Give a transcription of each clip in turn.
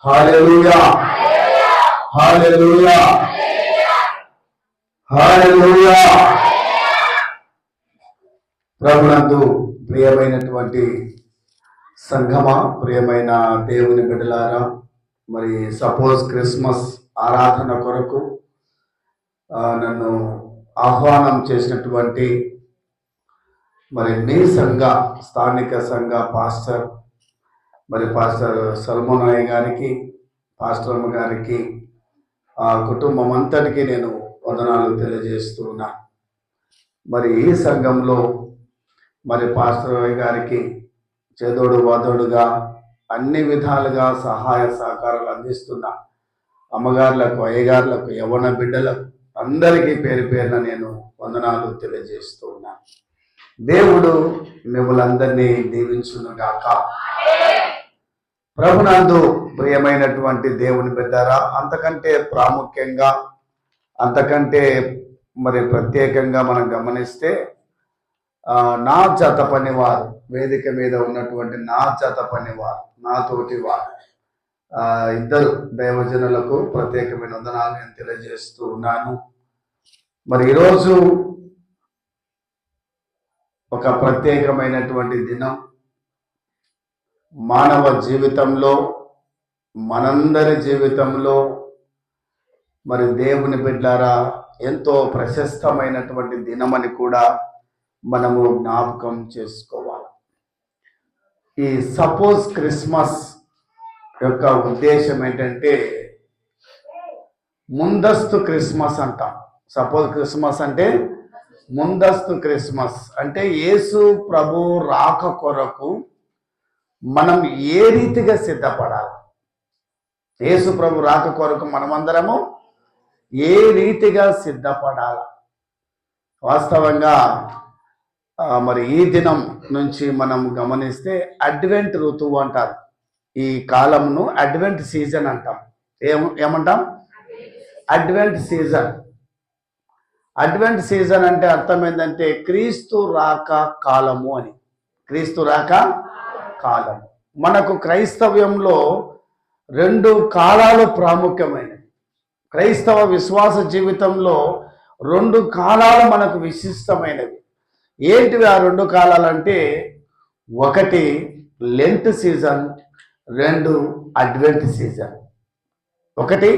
హల్లెలూయా హల్లెలూయా హల్లెలూయా. ప్రభునందు ప్రియమైనటువంటి సంఘమా, ప్రియమైన దేవుని బిడ్డలారా, మరి సపోజ్ క్రిస్మస్ ఆరాధన కొరకు నన్ను ఆహ్వానం చేసినటువంటి మరి మీ సంఘ స్థానిక సంఘ పాస్టర్ పాస్టర్ సల్మోనాయ్ గారికి, పాస్టర్ అమ్మ గారికి, ఆ కుటుంబం అంతటికి నేను వందనాలు తెలియజేస్తూ ఉన్నా. మరి ఈ సంఘంలో పాస్టర్ గారికి చేదోడు వాదోడుగా అన్ని విధాలుగా సహాయ సహకారాలు అందిస్తున్న అమ్మగారులకు, అయ్యగారులకు, యవ్వన బిడ్డలకు అందరికీ పేరు పేరున నేను వందనాలు తెలియజేస్తూ ఉన్నా. దేవుడు మిమ్మల్ని అందరినీ దీవించునుగాక. ప్రభునందు ప్రియమైనటువంటి దేవుని బిడ్డారా, అంతకంటే ప్రాముఖ్యంగా, అంతకంటే ప్రత్యేకంగా మనం గమనిస్తే నా జత పనివారు, వేదిక మీద ఉన్నటువంటి నా జత పనివారు, నా తోటి వారు ఇద్దరు దైవజనులకు ప్రత్యేకమైన వందనాలు నేను తెలియజేస్తూ ఉన్నాను. ఈరోజు ఒక ప్రత్యేకమైనటువంటి దినం. మానవ జీవితంలో, మనందరి జీవితంలో దేవుని బిడ్డలారా ఎంతో ప్రశస్తమైనటువంటి దినమని కూడా మనము జ్ఞాపకం చేసుకోవాలి. ఈ సపోజ్ క్రిస్మస్ యొక్క ఉద్దేశం ఏంటంటే ముందస్తు క్రిస్మస్ అంటాం. సపోజ్ క్రిస్మస్ అంటే ముందస్తు క్రిస్మస్ అంటే యేసు ప్రభు రాక కొరకు మనం ఏ రీతిగా సిద్ధపడాలి, యేసు ప్రభు రాక కొరకు మనమందరము ఏ రీతిగా సిద్ధపడాలి. వాస్తవంగా ఈ దినం నుంచి మనం గమనిస్తే అడ్వెంట్ ఋతువు అంటారు. ఈ కాలంను అడ్వెంట్ సీజన్ అంటాం. ఏమంటాం? Advent season. అడ్వెంట్ సీజన్ అంటే అర్థం ఏంటంటే క్రీస్తు రాక కాలము అని. క్రీస్తు రాక కాలము. మనకు క్రైస్తవ్యంలో 2 కాలాలు ప్రాముఖ్యమైనవి. క్రైస్తవ విశ్వాస జీవితంలో 2 కాలాలు మనకు విశిష్టమైనవి. ఏంటివి ఆ 2 కాలాలంటే, 1 lent season, 2 advent season. 1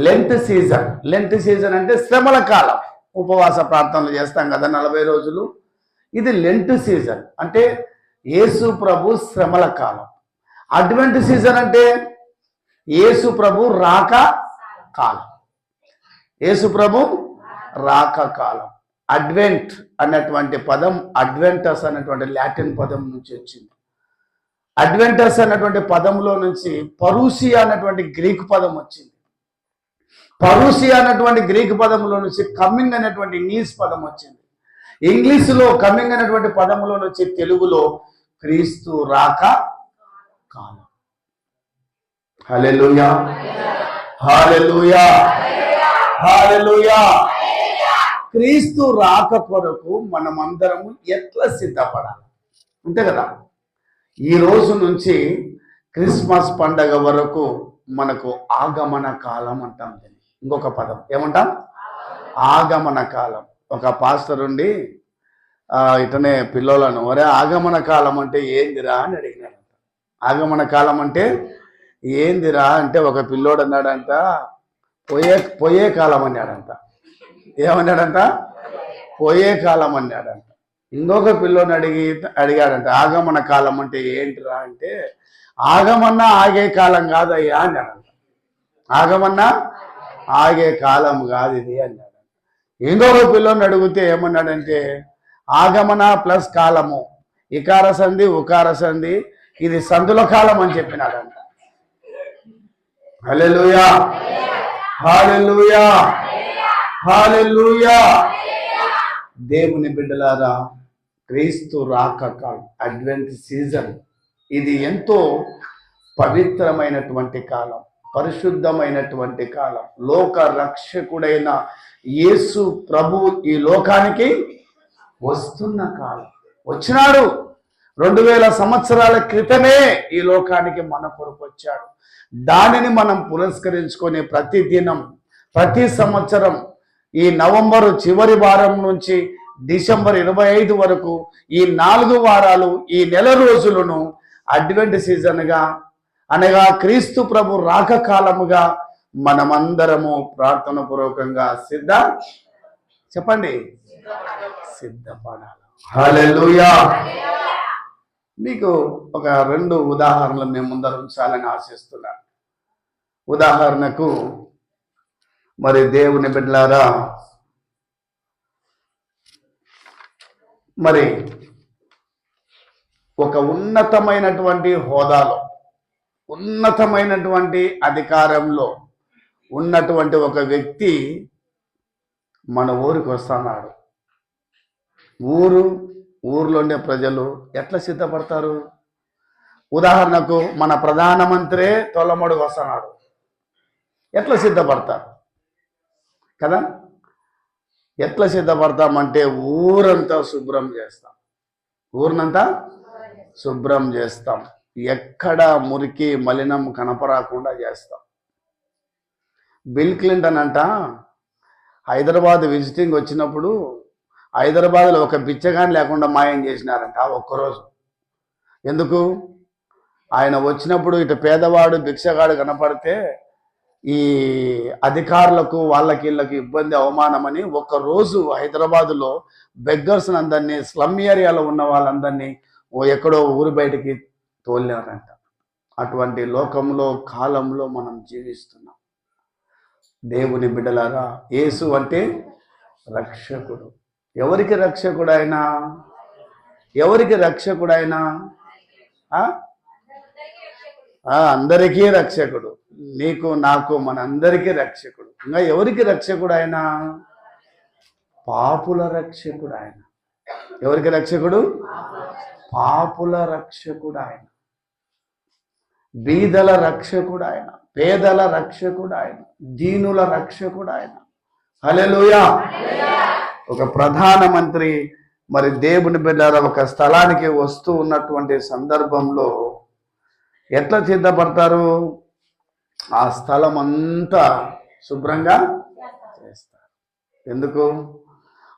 lent season. Lent season అంటే శ్రమల కాలం. ఉపవాస ప్రార్థనలు చేస్తాం కదా 40 రోజులు. ఇది లెంట్ సీజన్ అంటే యేసు ప్రభు శ్రమల కాలం. అడ్వెంట్ సీజన్ అంటే యేసు ప్రభు రాక కాలం. యేసు ప్రభు రాక కాలం. అడ్వెంట్ అన్నటువంటి పదం అడ్వెంటస్ అన్నటువంటి లాటిన్ పదం నుంచి వచ్చింది. అడ్వెంటస్ అన్నటువంటి పదంలో నుంచి పరూసియా అన్నటువంటి గ్రీకు పదం వచ్చింది. పరూసియా అన్నటువంటి గ్రీకు పదంలో నుంచి కమింగ్ అనేటువంటి ఇంగ్లీష్ పదం వచ్చింది. ఇంగ్లీషులో కమింగ్ అనేటువంటి పదంలో నుంచి తెలుగులో క్రీస్తు రాక కాలం. హల్లెలూయా హల్లెలూయా హల్లెలూయా. క్రీస్తు రాక కొరకు మనమందరము ఎట్లా సిద్ధపడాలి అంతే కదా. ఈ రోజు నుంచి క్రిస్మస్ పండగ వరకు మనకు ఆగమన కాలం అంటాం. ఇంకొక పదం ఏమంటాం? ఆగమన కాలం. ఒక పాస్టర్ ఉండి ఇటనే పిల్లలను, ఒరే ఆగమన కాలం అంటే ఏందిరా అని అడిగినాడంట. ఆగమన కాలం అంటే ఏందిరా అంటే ఒక పిల్లోడు అన్నాడంట, పోయే కాలం అన్నాడంట. ఏమన్నాడంట? పోయే కాలం అన్నాడంట. ఇంకొక పిల్లోని అడిగాడంట, ఆగమన కాలం అంటే ఏంటిరా అంటే, ఆగమన్నా ఆగే కాలం కాదయ్యా అన్నాడంట. ఆగమన్నా ఆగే కాలం కాదు ఇది అన్నాడు. ఇంకొక పిల్లోని అడిగితే ఏమన్నాడంటే, ఆగమన ప్లస్ కాలము, ఇకార సంధి ఉకార సంధి, ఇది సందుల కాలం అని చెప్పినాడంట. హల్లెలూయా హల్లెలూయా హల్లెలూయా. దేవుని బిడ్డలారా, క్రీస్తు రాక కాలం అడ్వెంట్ సీజన్ ఇది ఎంతో పవిత్రమైనటువంటి కాలం, పరిశుద్ధమైనటువంటి కాలం. లోక రక్షకుడైన యేసు ప్రభు ఈ లోకానికి వస్తున్న కాలం. వచ్చినాడు, 2000 సంవత్సరాల క్రితమే ఈ లోకానికి మన కొరకు వచ్చాడు. దానిని మనం పురస్కరించుకొని ప్రతి దినం, ప్రతి సంవత్సరం ఈ నవంబరు చివరి వారం నుంచి డిసెంబర్ 25 వరకు ఈ 4 వారాలు, ఈ నెల రోజులను అడ్వెంట్ సీజన్గా అనగా క్రీస్తు ప్రభు రాక కాలముగా మనమందరము ప్రార్థన పూర్వకంగా చెప్పండి, సిద్ధపడాలి. హల్లెలూయా. మీకు ఒక 2 ఉదాహరణలు మేము ముందర ఉంచాలని ఆశిస్తున్నాను. ఉదాహరణకు మరి దేవుని బిడ్డలారా, మరి ఒక ఉన్నతమైనటువంటి హోదాలో, ఉన్నతమైనటువంటి అధికారంలో ఉన్నటువంటి ఒక వ్యక్తి మన ఊరికి వస్తున్నాడు. ఊర్లో ఉండే ప్రజలు ఎట్లా సిద్ధపడతారు? ఉదాహరణకు మన ప్రధానమంత్రి తొలమడుగు వస్తున్నాడు, ఎట్లా సిద్ధపడతారు కదా? ఎట్లా సిద్ధపడతామంటే ఊరంతా శుభ్రం చేస్తాం, ఊరినంతా శుభ్రం చేస్తాం, ఎక్కడ మురికి మలినం కనపరాకుండా చేస్తాం. బిల్ క్లింటన్ అంట హైదరాబాద్ విజిటింగ్ వచ్చినప్పుడు హైదరాబాద్లో ఒక బిచ్చగాని లేకుండా మాయం చేసినారంట ఒక్కరోజు. ఎందుకు? ఆయన వచ్చినప్పుడు ఇటు పేదవాడు భిక్షగాడు కనపడితే ఈ అధికారులకు వాళ్ళకి ఇబ్బంది, అవమానమని ఒక్కరోజు హైదరాబాదులో బెగ్గర్స్ అందరినీ, స్లమ్ ఏరియాలో ఉన్న వాళ్ళందరినీ ఎక్కడో ఊరు బయటికి తోలినారంట. అటువంటి లోకంలో, కాలంలో మనం జీవిస్తున్నాం. దేవుని బిడ్డలారా, యేసు అంటే రక్షకుడు. ఎవరికి రక్షకుడు ఆయన? ఎవరికి రక్షకుడు ఆయన? అందరికీ రక్షకుడు. నీకు, నాకు, మనందరికీ రక్షకుడు. ఇంకా ఎవరికి రక్షకుడు ఆయన? పాపుల రక్షకుడు ఆయన. ఎవరికి రక్షకుడు? పాపుల రక్షకుడు ఆయన. బీదల రక్షకుడు ఆయన, పేదల రక్షకుడు ఆయన, దీనుల రక్షకుడు ఆయన. హల్లెలూయా. ఒక ప్రధానమంత్రి మరి దేవుని బిడ్డలారా ఒక స్థలానికి వస్తూ ఉన్నటువంటి సందర్భంలో ఎట్లా సిద్ధపడతారు? ఆ స్థలం అంతా శుభ్రంగా చేస్తారు. ఎందుకు?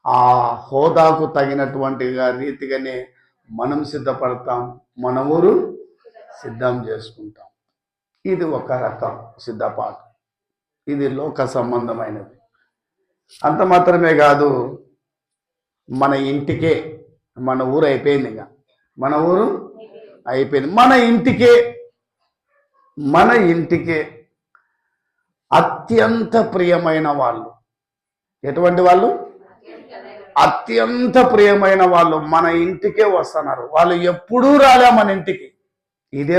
ఆ హోదాకు తగినటువంటి రీతిగానే మనం సిద్ధపడతాం, మన ఊరు సిద్ధం చేసుకుంటాం. ఇది ఒక రకం సిద్ధపాటు. ఇది లోక సంబంధమైనది. అంత మాత్రమే కాదు, మన ఇంటికే, మన ఊరు అయిపోయింది, ఇంకా మన ఊరు అయిపోయింది. మన ఇంటికే అత్యంత ప్రియమైన వాళ్ళు. ఎటువంటి వాళ్ళు? అత్యంత ప్రియమైన వాళ్ళు మన ఇంటికే వస్తున్నారు. వాళ్ళు ఎప్పుడూ రాలే మన ఇంటికి, ఇదే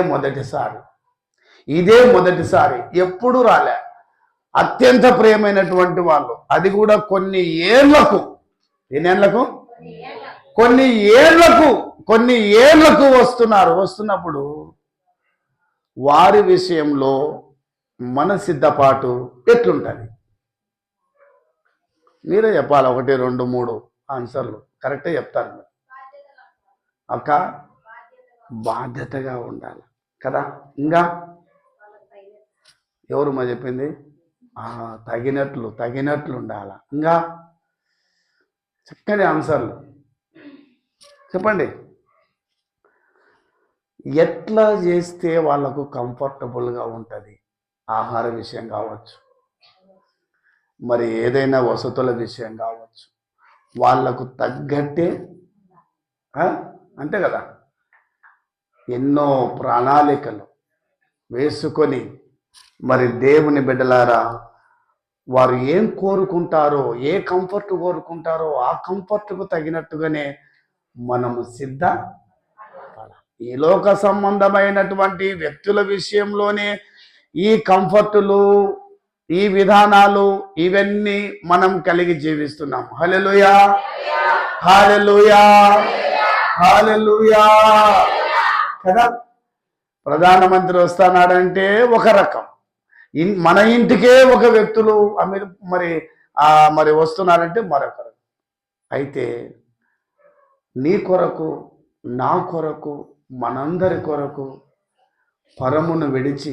మొదటిసారి, ఎప్పుడూ రాలే. అత్యంత ప్రియమైనటువంటి వాళ్ళు, అది కూడా కొన్ని ఏళ్లకు వస్తున్నప్పుడు వారి విషయంలో మన సిద్ధపాటు ఎట్లుంటుంది? మీరే చెప్పాలి. 1, 2, 3 ఆన్సర్లు కరెక్టే చెప్తారు అక్క. బాధ్యతగా ఉండాలి కదా. ఇంకా ఎవరు మా చెప్పింది? తగినట్లు ఉండాలి. ఇంకా చక్కని ఆన్సర్లు చెప్పండి. ఎట్లా చేస్తే వాళ్ళకు కంఫర్టబుల్గా ఉంటుంది? ఆహార విషయం కావచ్చు, మరి ఏదైనా వసతుల విషయం కావచ్చు, వాళ్లకు తగ్గట్టే అంతే కదా. ఎన్నో ప్రణాళికలు వేసుకొని మరి దేవుని బిడ్డలారా వారు ఏం కోరుకుంటారో, ఏ కంఫర్ట్ కోరుకుంటారో ఆ కంఫర్ట్కు తగినట్టుగానే మనము ఈ లోక సంబంధమైనటువంటి వ్యక్తుల విషయంలోనే ఈ కంఫర్టులు, ఈ విధానాలు, ఇవన్నీ మనం కలిగి జీవిస్తున్నాం. హల్లెలూయా, హల్లెలూయా, హల్లెలూయా కదా. ప్రధానమంత్రి వస్తున్నాడంటే ఒక రకం, మన ఇంటికే ఒక వ్యక్తులు మరి వస్తున్నారంటే మరొక రకం. అయితే నీ కొరకు, నా కొరకు, మనందరి కొరకు పరమును విడిచి,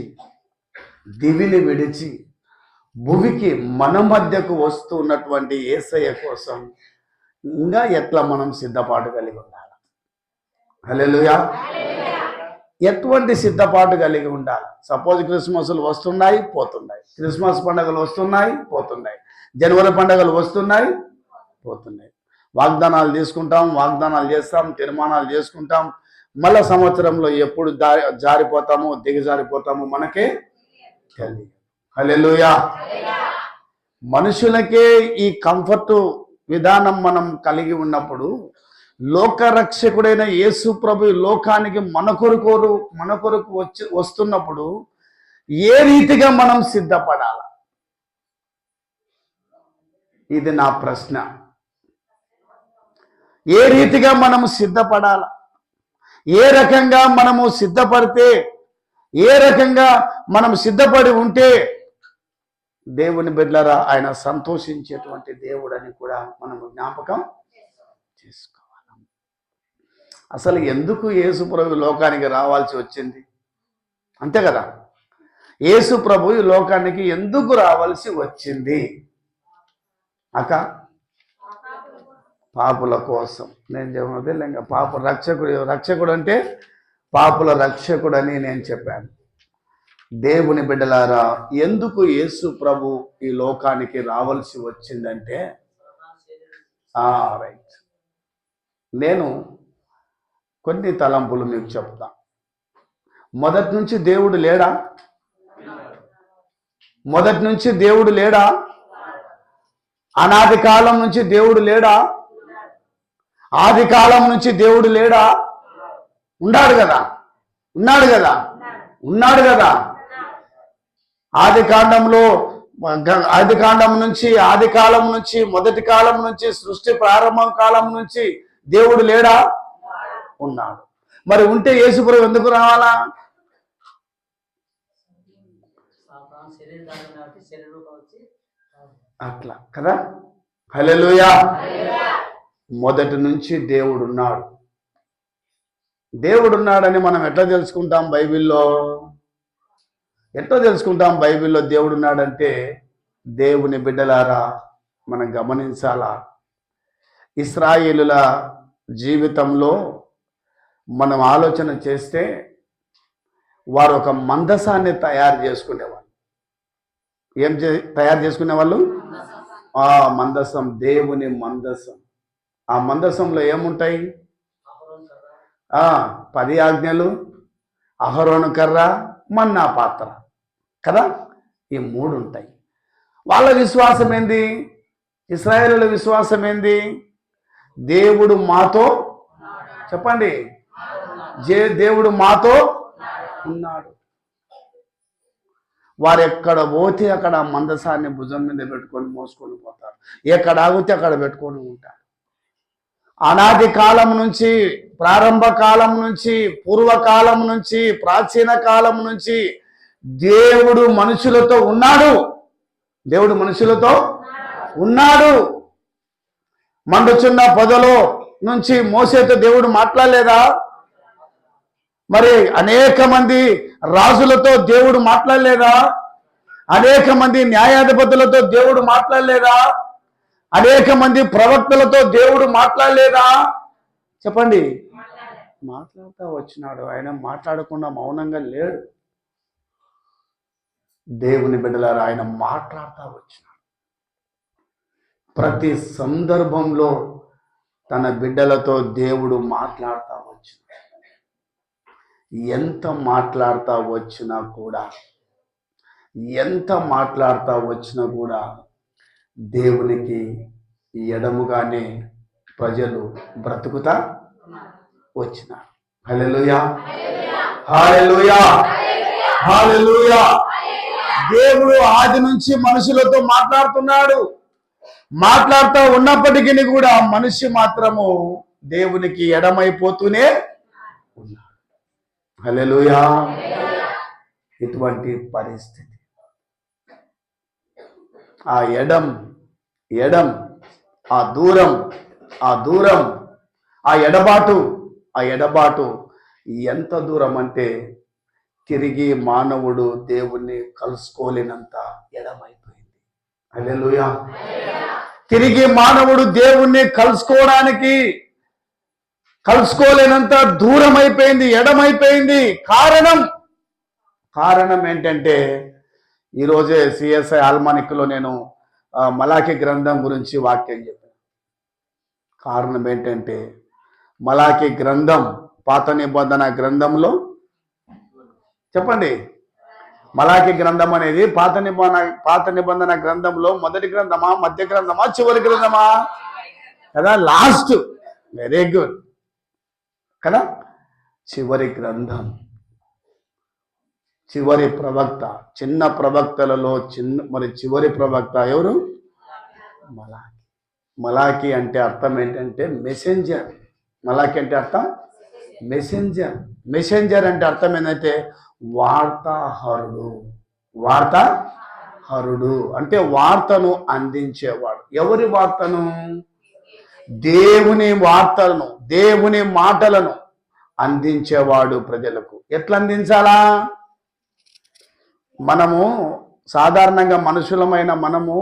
దివిని విడిచి, భువికి మన మధ్యకు వస్తున్నటువంటి యేసయ్య కోసం ఇంకా ఎట్లా మనం సిద్ధపాటు కలిగి ఉండాలి? హల్లెలూయా. ఎటువంటి సిద్ధపాటు కలిగి ఉండాలి? సపోజ్ క్రిస్మస్లు వస్తున్నాయి, పోతున్నాయి. క్రిస్మస్ పండుగలు వస్తున్నాయి, పోతున్నాయి. జనవరి పండుగలు వస్తున్నాయి, పోతున్నాయి. వాగ్దానాలు తీసుకుంటాం, వాగ్దానాలు చేస్తాం, తీర్మానాలు చేసుకుంటాం. మళ్ళా సంవత్సరంలో ఎప్పుడు జారిపోతామో, దిగజారిపోతామో మనకే తెలియదు. హల్లెలూయా. మనుషులకే ఈ కంఫర్ట్ విధానం మనం కలిగి ఉన్నప్పుడు, లోకరక్షకుడైన యేసు ప్రభు లోకానికి మన కొరకు వస్తున్నప్పుడు ఏ రీతిగా మనం సిద్ధపడాలి? ఇది నా ప్రశ్న. ఏ రీతిగా మనము సిద్ధపడాలి? ఏ రకంగా మనము సిద్ధపడితే, ఏ రకంగా మనం సిద్ధపడి ఉంటే దేవుని బిడ్డలారా ఆయన సంతోషించేటువంటి దేవుడని కూడా మనం జ్ఞాపకం చేసుకోవాలి. అసలు ఎందుకు యేసు ప్రభు లోకానికి రావాల్సి వచ్చింది? అంతే కదా, యేసు ప్రభు ఈ లోకానికి ఎందుకు రావాల్సి వచ్చింది? పాపుల కోసం. నేను చెప్పినది ఇంకా రక్షకుడు అంటే పాపుల రక్షకుడు అని నేను చెప్పాను. దేవుని బిడ్డలారా, ఎందుకు యేసు ప్రభు ఈ లోకానికి రావాల్సి వచ్చిందంటే, రైట్, నేను కొన్ని తలంపులు మీకు చెప్తా. మొదటి నుంచి దేవుడు లేడా? మొదటి నుంచి దేవుడు లేడా? అనాది కాలం నుంచి దేవుడు లేడా? ఆది కాలం నుంచి దేవుడు లేడా? ఉన్నాడు కదా, ఉన్నాడు కదా, ఉన్నాడు కదా. ఆది కాండం నుంచి, ఆది కాలం నుంచి, మొదటి కాలం నుంచి, సృష్టి ప్రారంభం కాలం నుంచి దేవుడు లేడా? ఉన్నాడు. మరి ఉంటే యేసుప్రభు ఎందుకు రావాలా? అట్లా కదా. హల్లెలూయా. మొదటి నుంచి దేవుడున్నాడు. దేవుడున్నాడని మనం ఎట్లా తెలుసుకుంటాం బైబిల్లో? ఎట్లా తెలుసుకుంటాం బైబిల్లో దేవుడున్నాడంటే? దేవుని బిడ్డలారా, మనం గమనించాలా. ఇశ్రాయేలుల జీవితంలో మనం ఆలోచన చేస్తే వారు ఒక మందసాన్ని తయారు చేసుకునేవాళ్ళు. తయారు చేసుకునేవాళ్ళు? మందసం, దేవుని మందసం. ఆ మందసంలో ఏముంటాయి? 10 ఆజ్ఞలు, అహరోను కర్ర, మన్నా పాత్ర కదా. ఈ 3 ఉంటాయి. వాళ్ళ విశ్వాసం ఏంది? ఇశ్రాయేలుల విశ్వాసం ఏంది? దేవుడు మాతో, చెప్పండి, దేవుడు మాతో ఉన్నాడు. వారు ఎక్కడ పోతే అక్కడ మందసాన్ని భుజం మీద పెట్టుకొని మోసుకొని పోతారు. ఎక్కడ ఆగితే అక్కడ పెట్టుకొని ఉంటారు. అనాది కాలం నుంచి, ప్రారంభ కాలం నుంచి, పూర్వకాలం నుంచి, ప్రాచీన కాలం నుంచి దేవుడు మనుషులతో ఉన్నాడు. దేవుడు మనుషులతో ఉన్నాడు. మండుచున్న పొదలో నుంచి మోసేతో దేవుడు మాట్లాడలేదా? మరి అనేక మంది రాజులతో దేవుడు మాట్లాడలేదా? అనేక మంది న్యాయాధిపతులతో దేవుడు మాట్లాడలేదా? అనేక మంది ప్రవక్తలతో దేవుడు మాట్లాడలేదా? చెప్పండి. మాట్లాడుతూ వచ్చినాడు. ఆయన మాట్లాడకుండా మౌనంగా లేడు. దేవుని బిడ్డలారా, ఆయన మాట్లాడుతూ వచ్చినాడు. ప్రతి సందర్భంలో తన బిడ్డలతో దేవుడు మాట్లాడుతూ వచ్చినాడు. ఎంత మాట్లాడుతూ వచ్చినా కూడా దేవునికి ఎడముగానే ప్రజలు బ్రతుకుతా వచ్చినారు. హల్లెలూయా, హల్లెలూయా, హల్లెలూయా. దేవుడు ఆది నుంచి మనుషులతో మాట్లాడుతూ ఉన్నప్పటికీ కూడా మనిషి మాత్రము దేవునికి ఎడమైపోతూనే ఉన్నాడు. హల్లెలూయా. ఇటువంటి పరిస్థితి, ఆ ఎడం, ఆ దూరం, ఆ ఎడబాటు, ఆ ఎడబాటు ఎంత దూరం అంటే తిరిగి మానవుడు దేవుణ్ణి కలుసుకోలేనంత ఎడమైపోయింది. హల్లెలూయా. తిరిగి మానవుడు దేవుణ్ణి కలుసుకోలేనంత దూరం అయిపోయింది, ఎడమైపోయింది. కారణం ఏంటంటే ఈరోజే సిఎస్ఐ ఆల్మానిక్లో నేను మలాకి గ్రంథం గురించి వాక్యం చెప్పాను. కారణం ఏంటంటే మలాకి గ్రంథం పాత నిబంధన గ్రంథంలో, చెప్పండి, మలాకి గ్రంథం అనేది పాత నిబంధన గ్రంథంలో మొదటి గ్రంథమా, మధ్య గ్రంథమా, చివరి గ్రంథమా? కదా, లాస్ట్. వెరీ గుడ్ కదా, చివరి గ్రంథం. చివరి ప్రవక్త, చిన్న ప్రవక్తలలో చివరి ప్రవక్త ఎవరు? మలాకి. మలాకి అంటే అర్థం ఏంటంటే మెసెంజర్. మలాకి అంటే అర్థం మెసెంజర్. మెసెంజర్ అంటే అర్థం ఏంటంటే వార్తాహరుడు అంటే వార్తను అందించేవాడు. ఎవరి వార్తను? దేవుని వార్తలను, దేవుని మాటలను అందించేవాడు ప్రజలకు. ఎట్లా అందించాలా? మనము సాధారణంగా మనుషులమైన మనము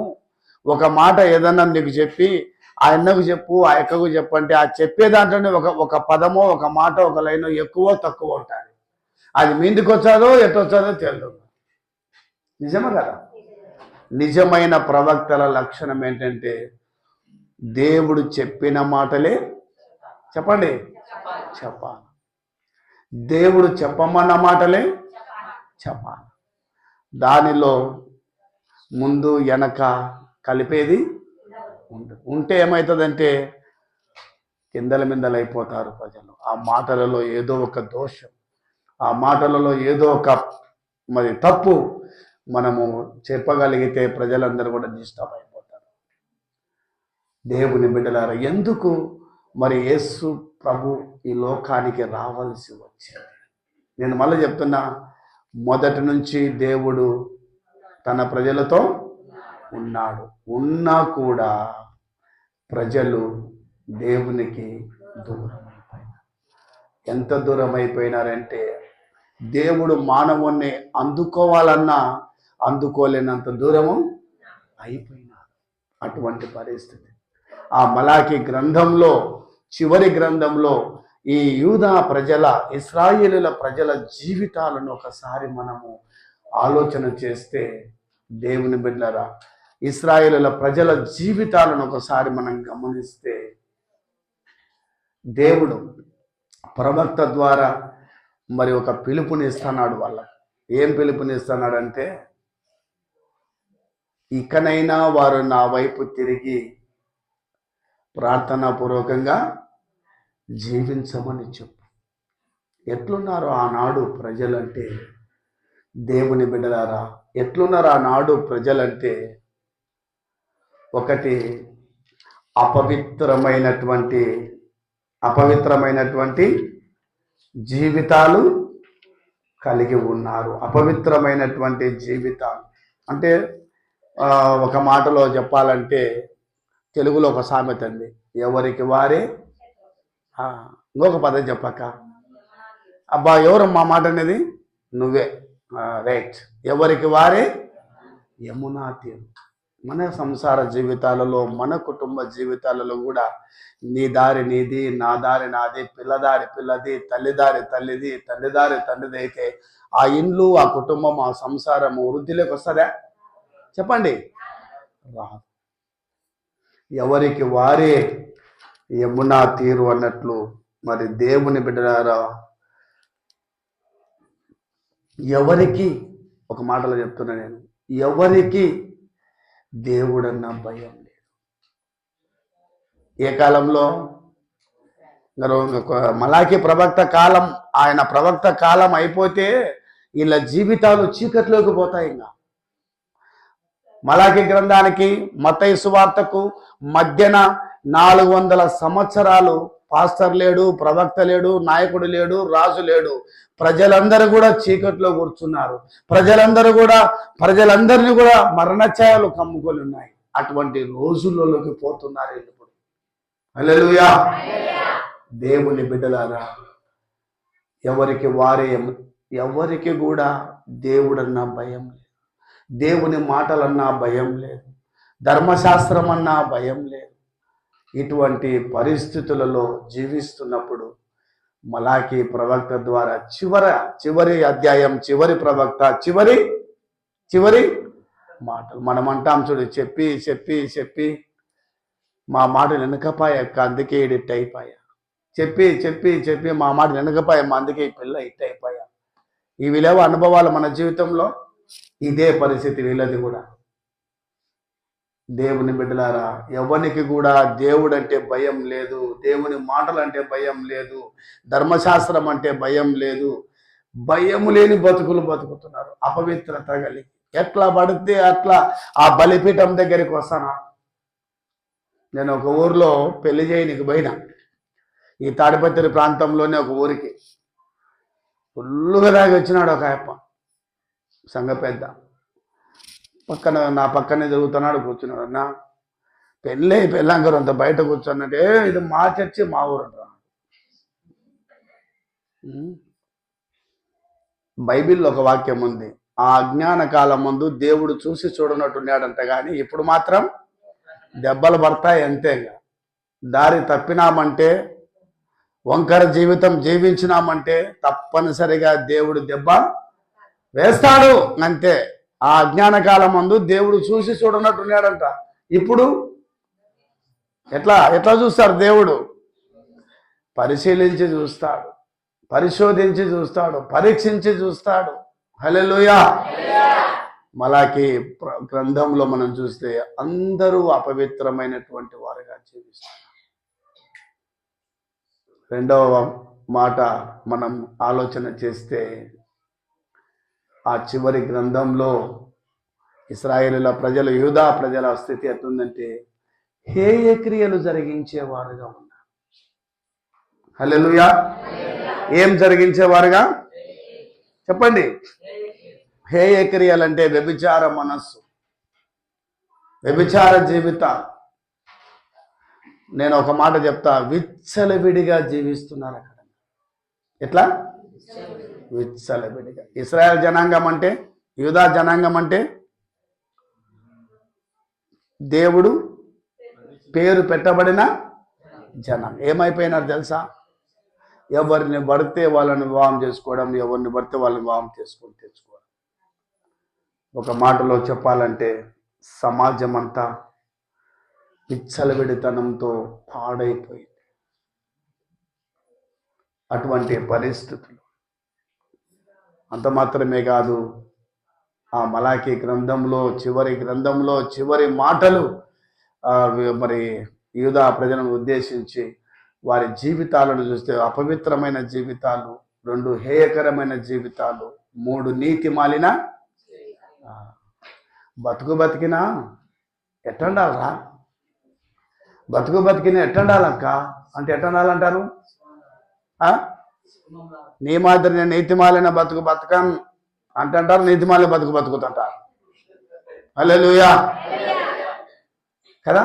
ఒక మాట ఏదన్నా నీకు చెప్పి ఆ అన్నకు చెప్పు, ఆ ఎక్కకు చెప్పు అంటే ఆ చెప్పే దాంట్లోనే ఒక పదమో, ఒక మాట, ఒక లైన్ ఎక్కువ తక్కువ ఉంటుంది. అది మీందుకు వచ్చాదో ఎట్టొచ్చాదో తెలియదు. నిజమే కదా? నిజమైన ప్రవక్తల లక్షణం ఏంటంటే దేవుడు చెప్పిన మాటలే చెప్పాలి. దేవుడు చెప్పమన్న మాటలే చెప్పాలి. దానిలో ముందు వెనక కలిపేది ఉంటే ఏమవుతుందంటే కిందల మిందలు అయిపోతారు ప్రజలు. ఆ మాటలలో ఏదో ఒక దోషం, ఆ మాటలలో ఏదో ఒక తప్పు మనము చెప్పగలిగితే ప్రజలందరూ కూడా డిస్టర్బ్ అయిపోతారు. దేవుని బిడ్డలారా, ఎందుకు యేసు ప్రభు ఈ లోకానికి రావాల్సి వచ్చింది? నేను మళ్ళీ చెప్తున్నా, మొదటి నుంచి దేవుడు తన ప్రజలతో ఉన్నాడు. ఉన్నా కూడా ప్రజలు దేవునికి దూరం అయిపోయినారు. ఎంత దూరం అయిపోయినారంటే దేవుడు మానవుణ్ణి అందుకోవాలన్నా అందుకోలేనంత దూరము అయిపోయినారు. అటువంటి పరిస్థితి. ఆ మలాకి గ్రంథంలో, చివరి గ్రంథంలో ఈ యూదా ప్రజల, ఇశ్రాయేలుల ప్రజల జీవితాలను ఒకసారి మనము ఆలోచన చేస్తే, దేవుని బిడ్డలారా, ఇశ్రాయేలుల ప్రజల జీవితాలను ఒకసారి మనం గమనిస్తే, దేవుడు ప్రవక్త ద్వారా ఒక పిలుపునిస్తున్నాడు వాళ్ళకు. ఏం పిలుపునిస్తున్నాడంటే, ఇకనైనా వారు నా వైపు తిరిగి ప్రార్థనాపూర్వకంగా జీవించమని చెప్పు. ఎట్లున్నారు ఆనాడు ప్రజలంటే, దేవుని బిడ్డలారా, ఎట్లున్నారు ఆనాడు ప్రజలంటే, ఒకటి అపవిత్రమైనటువంటి జీవితాలు కలిగి ఉన్నారు. అపవిత్రమైనటువంటి జీవితాలు అంటే ఒక మాటలో చెప్పాలంటే, తెలుగులో ఒక సామెత ఉంది, ఎవరికి వారే. ఇంకొక పదం చెప్పక, అబ్బా ఎవరు మా మాట అనేది? నువ్వే. రైట్. ఎవరికి వారే యమునా తీరు. మన సంసార జీవితాలలో, మన కుటుంబ జీవితాలలో కూడా నీ దారి నీది, నా దారి నాది, పిల్లదారి పిల్లది, తల్లిదారి తల్లిది, తండ్రిదారి తండ్రిది అయితే ఆ ఇండ్లు, ఆ కుటుంబం, ఆ సంసారము వృద్ధిలోకి వస్తుందా? చెప్పండి, రాదు. ఎవరికి వారే యమునా తీరు అన్నట్లు దేవుని బిడ్డలారా, ఎవరికి, ఒక మాటలో చెప్తున్నా నేను, ఎవరికి దేవుడన్న భయం లేదు. ఏ కాలంలో? మలాకి ప్రవక్త కాలం, ఆయన ప్రవక్త కాలం అయిపోతే వీళ్ళ జీవితాలు చీకట్లోకి పోతాయి. ఇంకా మలాకి గ్రంథానికి, మత్తయి సువార్తకు మధ్యన 400 సంవత్సరాలు పాస్టర్ లేడు, ప్రవక్త లేడు, నాయకుడు లేడు, రాజు లేడు. ప్రజలందరూ కూడా చీకట్లో కూర్చున్నారు. ప్రజలందరినీ కూడా మరణఛాయలు కమ్ముకొని ఉన్నాయి. అటువంటి రోజుల్లోకి పోతున్నారు ఇప్పుడు. హల్లెలూయా. దేవుని బిడ్డలారా, ఎవరికి వారే, ఎవరికి కూడా దేవుడన్నా భయం లేదు, దేవుని మాటలన్నా భయం లేదు, ధర్మశాస్త్రం అన్నా భయం లేదు. ఇటువంటి పరిస్థితులలో జీవిస్తున్నప్పుడు మలాకి ప్రవక్త ద్వారా చివరి అధ్యాయం, చివరి ప్రవక్త, చివరి మాటలు మనం అంటాం చూడు, చెప్పి చెప్పి చెప్పి మా మాటలు వెనకపాయక్క, అందుకే ఇట్ అయిపోయా. చెప్పి చెప్పి చెప్పి మా మాట వెనకపోయా, మా అందుకే ఈ పిల్ల ఇట్ అయిపోయా. ఇవి లేవు అనుభవాలు మన జీవితంలో. ఇదే పరిస్థితి వీళ్ళది కూడా. దేవుని బిడ్డలారా, ఎవరికి కూడా దేవుడు అంటే భయం లేదు, దేవుని మాటలు అంటే భయం లేదు, ధర్మశాస్త్రం అంటే భయం లేదు. భయము లేని బతుకులు బతుకుతున్నారు, అపవిత్రత కలిగి. ఎట్లా పడితే అట్లా ఆ బలిపీఠం దగ్గరికి వస్తానా. నేను ఒక ఊర్లో పెళ్లి చేయనికి పోయినా, ఈ తాడిపత్రి ప్రాంతంలోనే ఒక ఊరికి. ఫుల్లుగా దాగి వచ్చినాడు ఒక అయ్యప్ప, సంఘ పెద్ద. నా పక్కనే తిరుగుతున్నాడు, కూర్చున్నాడు. అన్నా పెళ్ళాంకరు అంత బయట కూర్చున్నట్టే, ఇది మా చర్చి, మా ఊరు అంటారు. బైబిల్లో ఒక వాక్యం ఉంది, ఆ అజ్ఞాన కాలం ముందు దేవుడు చూసి చూడనట్టున్నాడంట, కానీ ఇప్పుడు మాత్రం దెబ్బలు పడతాయి అంతేగా. దారి తప్పినామంటే, వంకర జీవితం జీవించినామంటే తప్పనిసరిగా దేవుడు దెబ్బ వేస్తాడు అంతే. ఆ అజ్ఞాన కాలం ముందు దేవుడు చూసి చూడనట్టున్నాడంట. ఇప్పుడు ఎట్లా చూస్తాడు దేవుడు? పరిశీలించి చూస్తాడు, పరిశోధించి చూస్తాడు, పరీక్షించి చూస్తాడు. హల్లెలూయా. మలాకి గ్రంథంలో మనం చూస్తే అందరూ అపవిత్రమైనటువంటి వారుగా జీవిస్తారు. రెండవ మాట మనం ఆలోచన చేస్తే, ఆ చివరి గ్రంథంలో ఇశ్రాయేలుల ప్రజలు, యూదా ప్రజల స్థితి ఎట్లుందంటే హేయ క్రియలు జరిగించేవారుగా ఉన్నారు. హల్లెలూయా. ఏం జరిగించేవారుగా చెప్పండి? హేయ క్రియలు అంటే వ్యభిచార మనస్సు, వ్యభిచార జీవితాలు. నేను ఒక మాట చెప్తా, విచ్చలవిడిగా జీవిస్తున్నారు అక్కడ. ఎట్లా? విచ్చలవిడిగా. ఇశ్రాయేల్ జనాంగం అంటే, యూదా జనాంగం అంటే దేవుడు పేరు పెట్టబడిన జనం. ఏమైపోయినారు తెలుసా? ఎవరిని పడితే వాళ్ళని వివాహం చేసుకోవడం, ఎవరిని పడితే వాళ్ళని వివాహం చేసుకొని తెచ్చుకోవడం. ఒక మాటలో చెప్పాలంటే సమాజం అంతా విచ్చలవిడితనంతో పాడైపోయింది. అటువంటి పరిస్థితులు. అంత మాత్రమే కాదు, ఆ మలాకి గ్రంథంలో చివరి మాటలు మరి యూదా ప్రజలను ఉద్దేశించి వారి జీవితాలను చూస్తే అపవిత్రమైన జీవితాలు, 2 హేయకరమైన జీవితాలు, 3 నీతి మాలిన బతికినా ఎట్టండాలరా, బతికిన ఎట్టండాలక్క అంటే ఎట్టండాలంటారు? నీ మాదిరి నేను నీతిమాలిన బతకను అంటారు, నీతిమాలిన బతుకుతుంటారు. హల్లెలూయా కదా.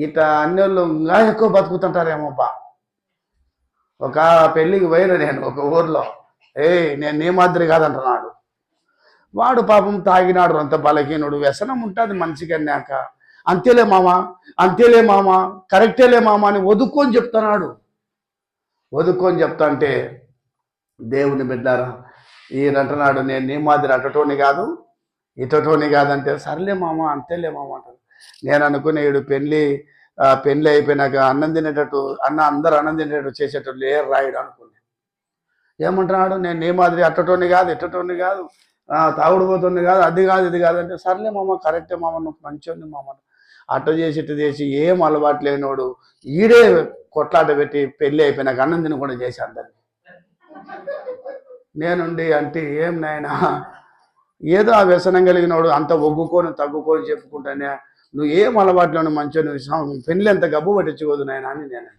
ఇట అన్యోళ్ళు ఇంకా ఎక్కువ బతుకుతుంటారేమోబ్బా. ఒక పెళ్ళికి పోయిన నేను ఒక ఊర్లో, నేను నీ మాదిరి కాదంటున్నాడు. వాడు పాపం తాగినాడు, అంత బలహీనుడు, వ్యసనం ఉంటుంది మనిషికి అన్నాక. అంతేలే మామ కరెక్టేలే మామ అని వదుక్కొని చెప్తున్నాడు. వదుక్కొని చెప్తా అంటే, దేవుని బిడ్డారా, ఈయనంటున్నాడు నేను నీ మాదిరి అటటోని కాదు ఇటటోని కాదంటే, సర్లే మామ అంతేలే మామ అంటారు. నేను అనుకునే వీడు పెళ్ళి అయిపోయినాక అందరూ అన్నం తినేటట్టు చేసేటట్లు ఏ రాయుడు అనుకునే. ఏమంటున్నాడు? నేను నీ మాదిరి అట్టటోని కాదు ఇట్టటోని కాదు, తాగుడు పోతుంది కాదు, అది కాదు ఇది కాదంటే, సర్లే మామ కరెక్టే మామ, నువ్వు మంచోని మామ. అట్ట చేసి ఇట్ట చేసి ఏం అలవాటు లేనోడు ఈడే కొట్లాట పెట్టి పెళ్ళి అయిపోయినాక అన్నం తినకుండా చేసి అందరినీ. నేనుండి అంటే, ఏం నాయనా, ఏదో ఆ వ్యసనం కలిగినోడు అంత ఒగ్గుకొని తగ్గుకొని చెప్పుకుంటానే, నువ్వు ఏం అలవాట్లోనే మంచిగా నువ్వు పెళ్ళి ఎంత గబ్బు పట్టించుకోదు నాయన అని నేను.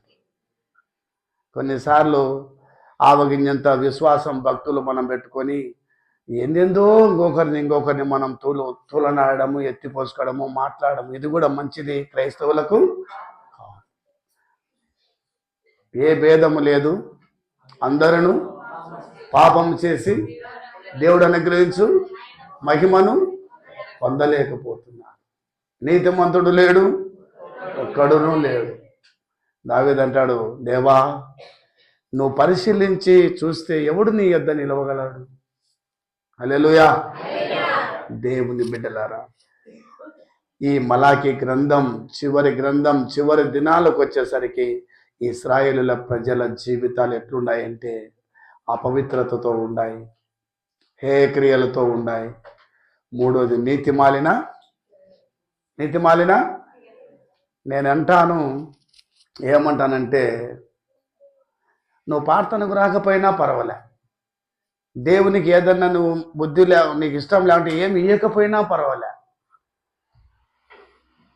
కొన్నిసార్లు ఆవగింజంత విశ్వాసం భక్తులు మనం పెట్టుకొని ఎందెందో ఇంకొకరిని మనం తూలనాడము, ఎత్తిపోసుకోవడము, మాట్లాడము. ఇది కూడా మంచిది క్రైస్తవులకు. ఏ భేదము లేదు, అందరూ పాపం చేసి దేవుడు అనుగ్రహించు మహిమను పొందలేకపోతున్నారు. నీతిమంతుడు లేడు, ఒక్కడును లేడు. దావీదు అంటాడు, దేవా నువ్వు పరిశీలించి చూస్తే ఎవడు నీ యొద్ద నిలవగలడు? హల్లెలూయా. దేవుని బిడ్డలారా, ఈ మలాకి గ్రంథం చివరి దినాలకు వచ్చేసరికి ఇశ్రాయేలుల ప్రజల జీవితాలు ఎట్లున్నాయంటే అపవిత్రతతో ఉన్నాయి, హేయక్రియలతో ఉన్నాయి. మూడోది నీతి మాలిన. నేను అంటాను, ఏమంటానంటే నువ్వు ప్రార్థనకు రాకపోయినా పర్వాలే, దేవునికి ఏదన్నా నువ్వు బుద్ధి నీకు ఇష్టం లేకుంటే ఏమి ఇవ్వకపోయినా పర్వాలే,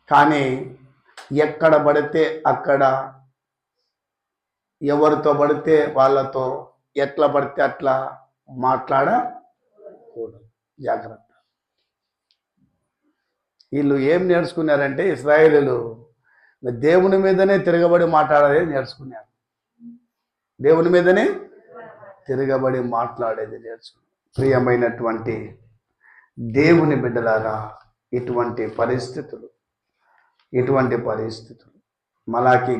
కానీ ఎక్కడ పడితే అక్కడ ఎవరితో పడితే వాళ్ళతో ఎట్లా పడితే అట్లా మాట్లాడకూడదు. జాగ్రత్త. వీళ్ళు ఏం నేర్చుకున్నారంటే ఇశ్రాయేలీయులు దేవుని మీదనే తిరగబడి మాట్లాడేది నేర్చుకున్నారు. దేవుని మీదనే తిరగబడి మాట్లాడేది నేర్చుకున్నారు. ప్రియమైనటువంటి దేవుని బిడ్డలారా, ఇటువంటి పరిస్థితులు మలాకి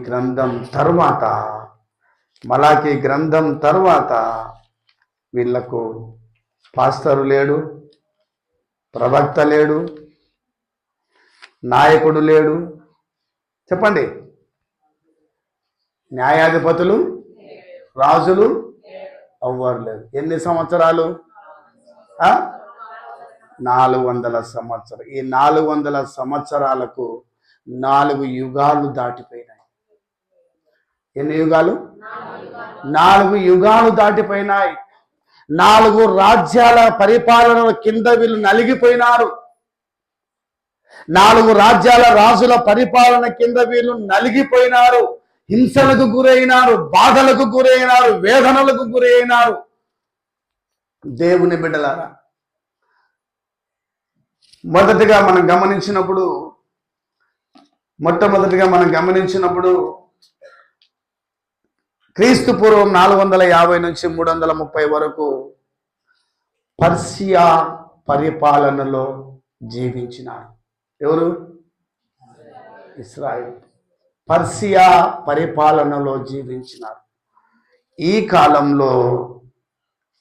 గ్రంథం తర్వాత వీళ్లకు పాస్టరు లేడు, ప్రవక్త లేడు, నాయకుడు లేడు. చెప్పండి. న్యాయాధిపతులు, రాజులు ఎవ్వరు లేరు. ఎన్ని సంవత్సరాలు? 400 సంవత్సరాలు. ఈ 400 సంవత్సరాలకు 4 యుగాలు దాటిపోయినాయి. ఎన్ని యుగాలు? 4 యుగాలు దాటిపోయినాయి. 4 రాజ్యాల పరిపాలన కింద వీళ్ళు నలిగిపోయినారు. 4 రాజ్యాల రాజుల పరిపాలన కింద వీళ్ళు నలిగిపోయినారు. హింసలకు గురైనారు, బాధలకు గురైనారు, వేదనలకు గురైనారు. దేవుని బిడ్డలారా, మొట్టమొదటిగా మనం గమనించినప్పుడు క్రీస్తు పూర్వం 450 నుంచి 330 వరకు పర్షియా పరిపాలనలో జీవించినారు. ఎవరు? ఇశ్రాయేలు. పర్షియా పరిపాలనలో జీవించినారు. ఈ కాలంలో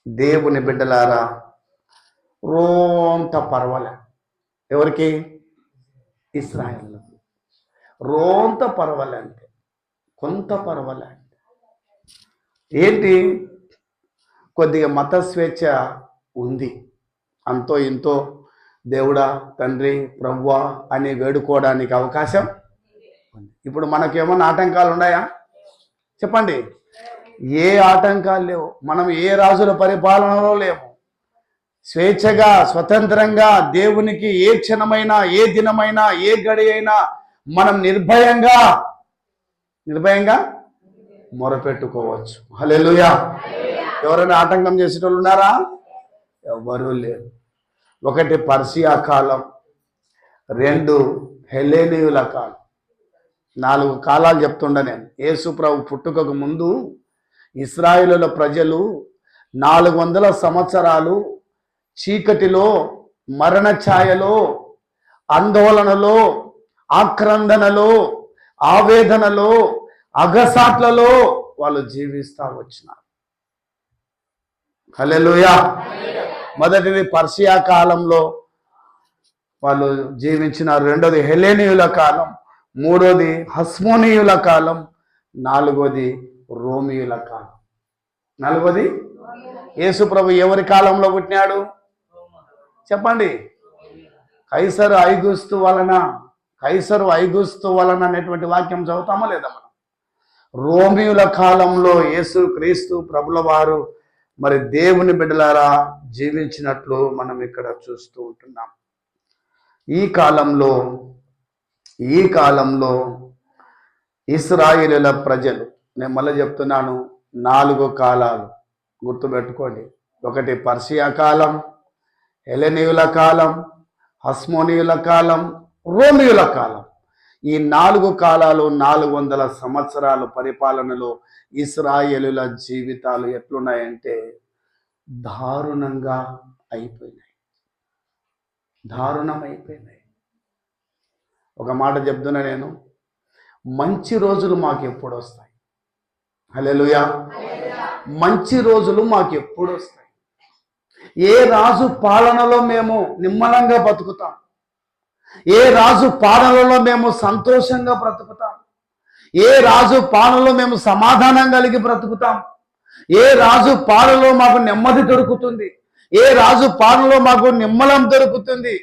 దేవుని బిడ్డలారా రోంత పర్వాలే. ఎవరికి? ఇశ్రాయేలు. రోంత పర్వాలే అంటే కొంత పర్వాలే అంటే ఏంటి? కొద్దిగా మత స్వేచ్ఛ ఉంది. అంతో ఇంతో దేవుడా, తండ్రి, ప్రభువా అని వేడుకోవడానికి అవకాశం ఉంది. ఇప్పుడు మనకేమన్నా ఆటంకాలు ఉన్నాయా? చెప్పండి. ఏ ఆటంకాలు లేవు. మనం ఏ రాజుల పరిపాలనలో లేము. స్వేచ్ఛగా, స్వతంత్రంగా దేవునికి ఏ క్షణమైనా, ఏ దినమైనా, ఏ గడి అయినా మనం నిర్భయంగా మొరపెట్టుకోవచ్చు. హల్లెలూయా. ఎవరైనా ఆటంకం చేసేటోళ్ళు ఉన్నారా? ఎవరూ లేరు. 1 పర్షియా కాలం, 2 హెలెనీయుల కాలం. 4 కాలాలు చెప్తుండ నేను. యేసు ప్రభు పుట్టుకకు ముందు ఇశ్రాయేలుల ప్రజలు 400 సంవత్సరాలు చీకటిలో, మరణ ఛాయలో, ఆందోళనలో, ఆక్రందనలో, ఆవేదనలో, అగసాట్లలో వాళ్ళు జీవిస్తూ వచ్చినారు. హల్లెలూయా. మొదటిది పర్షియా కాలంలో వాళ్ళు జీవించినారు. 2వది హెలెనీయుల కాలం, 3వది హస్మోనీయుల కాలం, 4వది రోమియుల కాలం. 4వది యేసు ప్రభు ఎవరి కాలంలో పుట్టినాడు? చెప్పండి. కైసరు ఐగుస్తు వలన అనేటువంటి వాక్యం చదువుతామా లేదా మనం? రోమియుల కాలంలో యేసు క్రీస్తు ప్రభుల వారు మరి దేవుని బిడ్డలారా జీవించినట్లు మనం ఇక్కడ చూస్తూ ఉంటున్నాం. ఈ కాలంలో ఇశ్రాయేలుల ప్రజలు, నేను మళ్ళీ చెప్తున్నాను, 4 కాలాలు గుర్తుపెట్టుకోండి. 1 పర్షియా కాలం, హెలెనీయుల కాలం, హస్మోనీయుల కాలం, రోమియుల కాలం. ఈ 4 కాలాలు 400 సంవత్సరాల పరిపాలనలో ఇశ్రాయేలుల జీవితాలు ఎట్లున్నాయంటే దారుణంగా అయిపోయినాయి. దారుణమైపోయినాయి. ఒక మాట చెప్తున్నా నేను, మంచి రోజులు మాకు ఎప్పుడు వస్తాయి? హల్లెలూయా. మంచి రోజులు మాకు ఎప్పుడు వస్తాయి? ఏ రాజు పాలనలో మేము నిమ్మలంగా బతుకుతాం? ఏ రాజు పాలనలో మేము సంతోషంగా బ్రతుకుతాం? ఏ రాజు పాలనలో మేము సమాధానం కలిగి బ్రతుకుతాం? ఏ రాజు పాలనలో మాకు నెమ్మది దొరుకుతుంది? ఏ రాజు పాలనలో మాకు నిమ్మలం దొరుకుతుంది?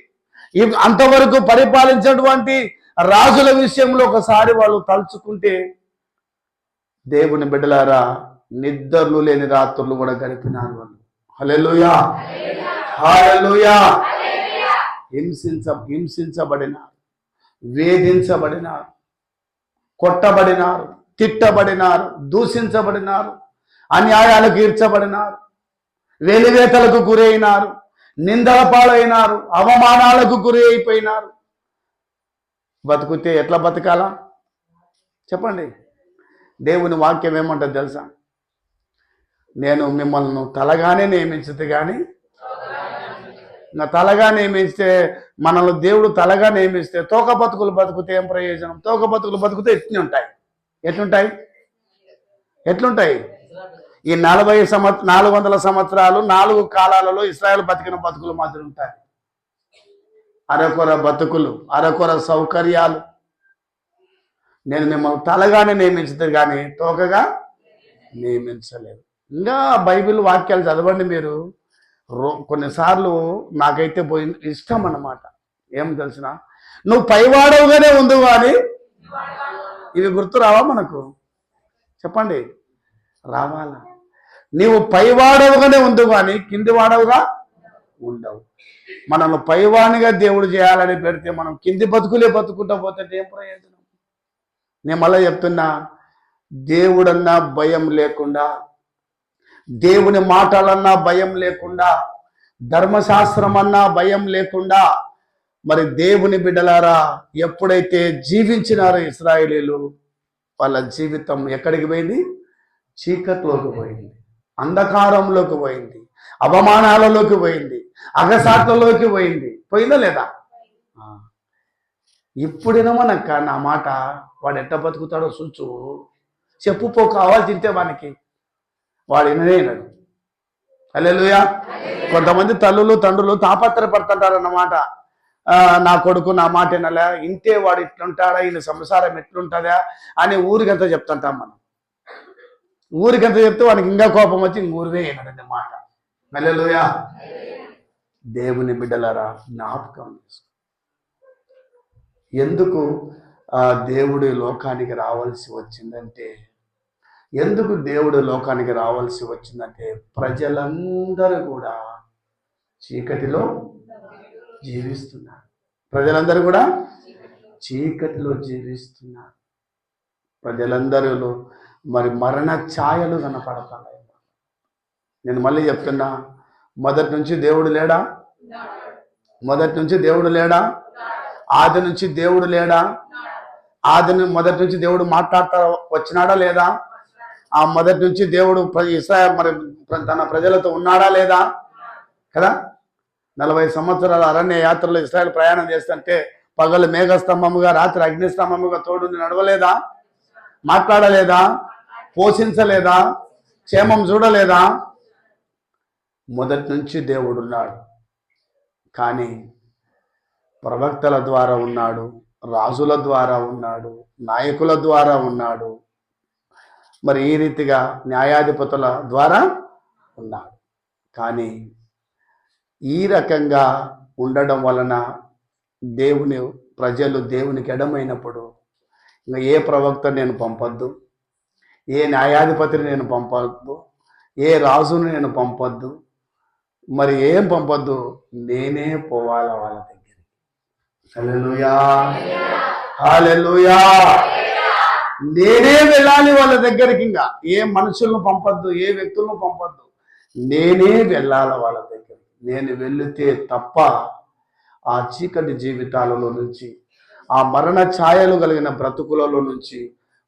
అంతవరకు పరిపాలించినటువంటి రాజుల విషయంలో ఒకసారి వాళ్ళు తలుచుకుంటే, దేవుని బిడ్డలారా, నిద్రలు లేని రాత్రులు కూడా గడిపినారు వాళ్ళు. హల్లెలూయా, హల్లెలూయా. హింసించబడినారు, వేధించబడినారు, కొట్టబడినారు, తిట్టబడినారు, దూషించబడినారు, అన్యాయాలకు ఈడ్చబడినారు, వెలివేతలకు గురైనారు, నిందల పాలైనారు, అవమానాలకు గురి అయిపోయినారు. బతుకుతే ఎట్లా బతకాలా చెప్పండి? దేవుని వాక్యం ఏమంటుంది తెలుసా? నేను మిమ్మల్ని తలగానే నియమించదు కానీ, నా తలగా నియమిస్తే, మనల్ని దేవుడు తలగా నియమిస్తే తోక బతుకులు బతుకుతే ఏం ప్రయోజనం? తోక బతుకులు బతుకుతే ఎట్లుంటాయి? ఈ 400 సంవత్సరాలు 4 కాలాలలో ఇశ్రాయేలు బతికిన బతుకులు మాత్రం ఉంటాయి. అరకొర బతుకులు, అరకొర సౌకర్యాలు. నేను మిమ్మల్ని తలగానే నియమించదు కానీ తోకగా నియమించలేదు. ఇంకా బైబిల్ వాక్యాలు చదవండి మీరు. కొన్నిసార్లు నాకైతే ఇష్టం అన్నమాట. ఏం తెలిసిన, నువ్వు పైవాడవుగానే ఉంది కానీ ఇవి గుర్తు రావా మనకు? చెప్పండి, రావాలా? నీవు పైవాడవుగానే ఉంది కానీ కింది వాడవుగా ఉండవు. మనల్ని పైవానిగా దేవుడు చేయాలని పెడితే మనం కింది బతుకులే బతుకుంటా పోతే ఏం ప్రయోజనం? నేను మళ్ళీ చెప్తున్నా, దేవుడన్నా భయం లేకుండా, దేవుని మాటలన్నా భయం లేకుండా, ధర్మశాస్త్రం అన్నా భయం లేకుండా, మరి దేవుని బిడ్డలారా ఎప్పుడైతే జీవించినారో ఇశ్రాయేలీలు, వాళ్ళ జీవితం ఎక్కడికి పోయింది? చీకట్లోకి పోయింది, అంధకారంలోకి పోయింది, అవమానాలలోకి పోయింది, అగసాట్లలోకి పోయిందా లేదా? ఇప్పుడేనమనక్క నా మాట, వాడు ఎట్ట బతుకుతాడో చూచు, చెప్పుపో కావాలి తింటే వానికి, వాడు వినలేనాడు. హల్లెలూయా. కొంతమంది తల్లులు తండ్రులు తాపత్రపడుతుంటారన్నమాట. నా కొడుకు నా మాట వినలే, ఇంతే, వాడు ఇట్లుంటాడా, ఈయన సంసారం ఎట్లుంటుందా అని ఊరికంతా చెప్తుంటాం మనం. ఊరికంతా చెప్తే వానికి ఇంకా కోపం వచ్చి ఊరివే వినడండి మాట. హల్లెలూయా. దేవుని బిడ్డలారా జ్ఞాపకం చేసుకో. ఎందుకు దేవుడు లోకానికి రావాల్సి వచ్చిందంటే, ప్రజలందరూ కూడా చీకటిలో జీవిస్తున్నారు. ప్రజలందరూ మరి మరణ ఛాయలు కనపడుతున్నాయి. నేను మళ్ళీ చెప్తున్నా, మొదటి నుంచి దేవుడు లేడా? ఆది నుంచి దేవుడు లేడా? మొదటి నుంచి దేవుడు మాట్లాడుతూ వచ్చినాడా లేదా? ఆ మొదటి నుంచి దేవుడు ఇశ్రాయేలు మరి తన ప్రజలతో ఉన్నాడా లేదా? కదా. 40 సంవత్సరాల అరణ్య యాత్రలో ఇశ్రాయేలు ప్రయాణం చేస్తుంటే పగలు మేఘస్తంభముగా, రాత్రి అగ్నిస్తంభముగా తోడుని నడవలేదా? మాట్లాడలేదా? పోషించలేదా? క్షేమం చూడలేదా? మొదటి నుంచి దేవుడు ఉన్నాడు. కానీ ప్రవక్తల ద్వారా ఉన్నాడు, రాజుల ద్వారా ఉన్నాడు, నాయకుల ద్వారా ఉన్నాడు, మరి ఈ రీతిగా న్యాయాధిపతుల ద్వారా ఉన్నాడు. కానీ ఈ రకంగా ఉండడం వలన ప్రజలు దేవునికి ఎడమైనప్పుడు ఇంకా ఏ ప్రవక్త నేను పంపొద్దు, ఏ న్యాయాధిపతిని నేను పంపొద్దు, ఏ రాజుని నేను పంపొద్దు, మరి ఏం పంపొద్దు, నేనే పోవాలా వాళ్ళ దగ్గరికి. హల్లెలూయా, హల్లెలూయా. నేనే వెళ్ళాలి వాళ్ళ దగ్గరికి. ఇంకా ఏ మనుషులను పంపొద్దు, ఏ వ్యక్తులను పంపొద్దు, నేనే వెళ్ళాలి వాళ్ళ దగ్గరికి. నేను వెళితే తప్ప ఆ చీకటి జీవితాలలో నుంచి, ఆ మరణ ఛాయలు కలిగిన బ్రతుకులలో నుంచి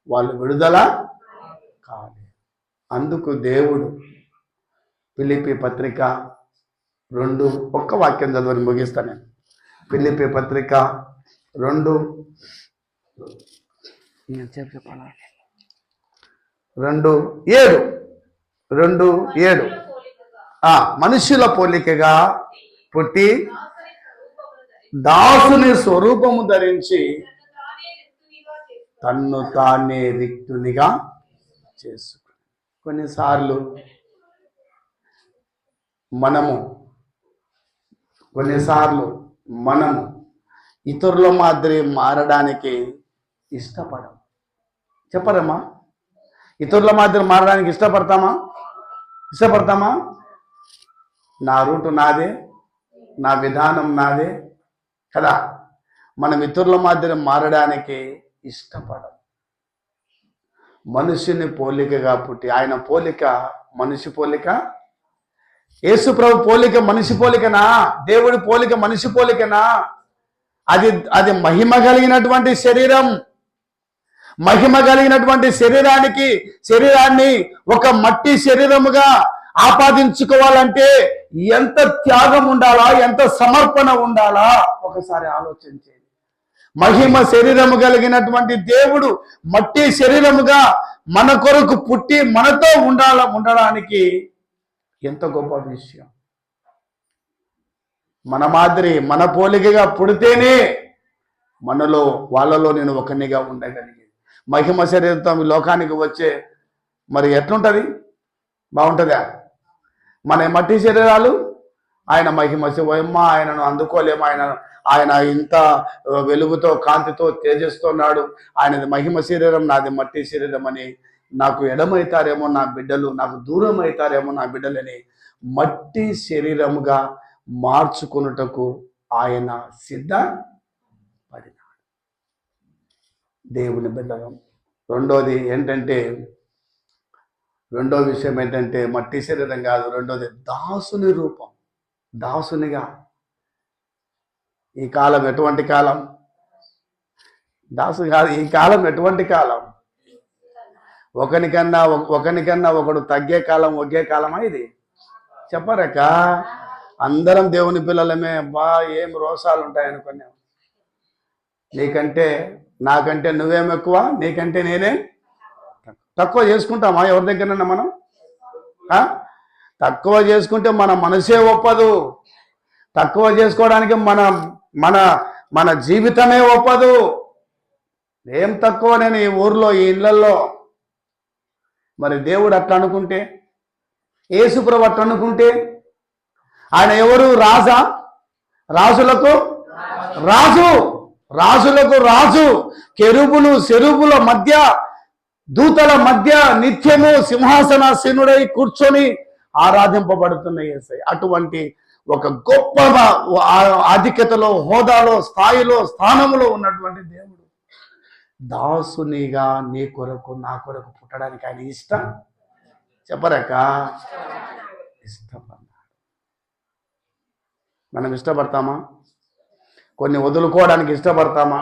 వాళ్ళు విడుదల కాదు. అందుకు దేవుడు ఫిలిప్పీ పత్రిక 2 ఒక్క వాక్యం చదవని ముగిస్తాను నేను. ఫిలిప్పీ పత్రిక 2 2:7 మనుషుల పోలికగా పుట్టి దాసుని స్వరూపము ధరించి తన్ను తానే రిక్తునిగా చేసుకుని. కొన్నిసార్లు మనము ఇతరుల మాదిరి మారడానికి ఇష్టపడము. చెప్పరమ్మా? ఇతరుల మాదిరి మారడానికి ఇష్టపడతామా? నా రూటు నాదే, నా విధానం నాదే కదా. మనం ఇతరుల మాదిరి మారడానికి ఇష్టపడం. మనుషుని పోలికగా పుట్టి, ఆయన పోలిక మనిషి పోలిక, యేసు ప్రభు పోలిక మనిషి పోలికనా? దేవుడి పోలిక మనిషి పోలికనా? అది మహిమ కలిగినటువంటి శరీరం. మహిమ కలిగినటువంటి శరీరాన్ని ఒక మట్టి శరీరముగా ఆపాదించుకోవాలంటే ఎంత త్యాగం ఉండాలా, ఎంత సమర్పణ ఉండాలా ఒకసారి ఆలోచించండి. మహిమ శరీరము కలిగినటువంటి దేవుడు మట్టి శరీరముగా మన కొరకు పుట్టి మనతో ఉండడానికి ఎంత గొప్ప విషయం. మన మాదిరి మన పోలికగా పుడితేనే వాళ్ళలో నేను ఒకనిగా ఉండగలిగేది. మహిమ శరీరంతో లోకానికి వచ్చే మరి ఎట్లుంటుంది? బాగుంటుందా? మన మట్టి శరీరాలు ఆయన మహిమ శివమ్మ, ఆయనను అందుకోలేము. ఆయన ఇంత వెలుగుతో కాంతితో తేజస్తున్నాడు. ఆయనది మహిమ శరీరం, నాది మట్టి శరీరం అని నాకు ఎడమవుతారేమో నా బిడ్డలు, నాకు దూరం అవుతారేమో నా బిడ్డలని మట్టి శరీరముగా మార్చుకున్నటకు ఆయన సిద్ధపడినాడు. దేవుని బిడ్డలం. రెండో విషయం ఏంటంటే మట్టి శరీరం కాదు, రెండోది దాసుని రూపం. దాసునిగా. ఈ కాలం ఎటువంటి కాలం? దాసు కాదు, ఈ కాలం ఎటువంటి కాలం? ఒకనికన్నా ఒకడు తగ్గే కాలం, ఒకే కాలమా ఇది? చెప్పరక్క. అందరం దేవుని పిల్లలమే. ఏం రోసాలు ఉంటాయనుకున్నాం. నాకంటే నువ్వేం ఎక్కువ, నీకంటే నేనే తక్కువ చేసుకుంటామా? ఎవరి దగ్గరన్నా మనం తక్కువ చేసుకుంటే మన మనసే ఒప్పదు. తక్కువ చేసుకోవడానికి మన జీవితమే ఒప్పదు. ఏం తక్కువ నేను ఈ ఊర్లో, ఈ ఇళ్లలో. మరి దేవుడు అట్లా అనుకుంటే, యేసుప్రభు అట్లా అనుకుంటే, ఆయన ఎవరు? రాజా? రాజులకు రాజు. కెరూబులు సెరూబుల మధ్య, దూతల మధ్య నిత్యము సింహాసనాసీనుడై కూర్చొని ఆరాధింపబడుతున్న యేసయ్య. అటువంటి ఒక గొప్ప ఆధిక్యతలో, హోదాలో, స్థాయిలో, స్థానములో ఉన్నటువంటి దేవుడు దాసునిగా నీ కొరకు, నా కొరకు పుట్టడానికి ఆయన చెప్పరక ఇష్టపడ్డాడు. మనం ఇష్టపడతామా? కొన్ని వదులుకోవడానికి ఇష్టపడతామా?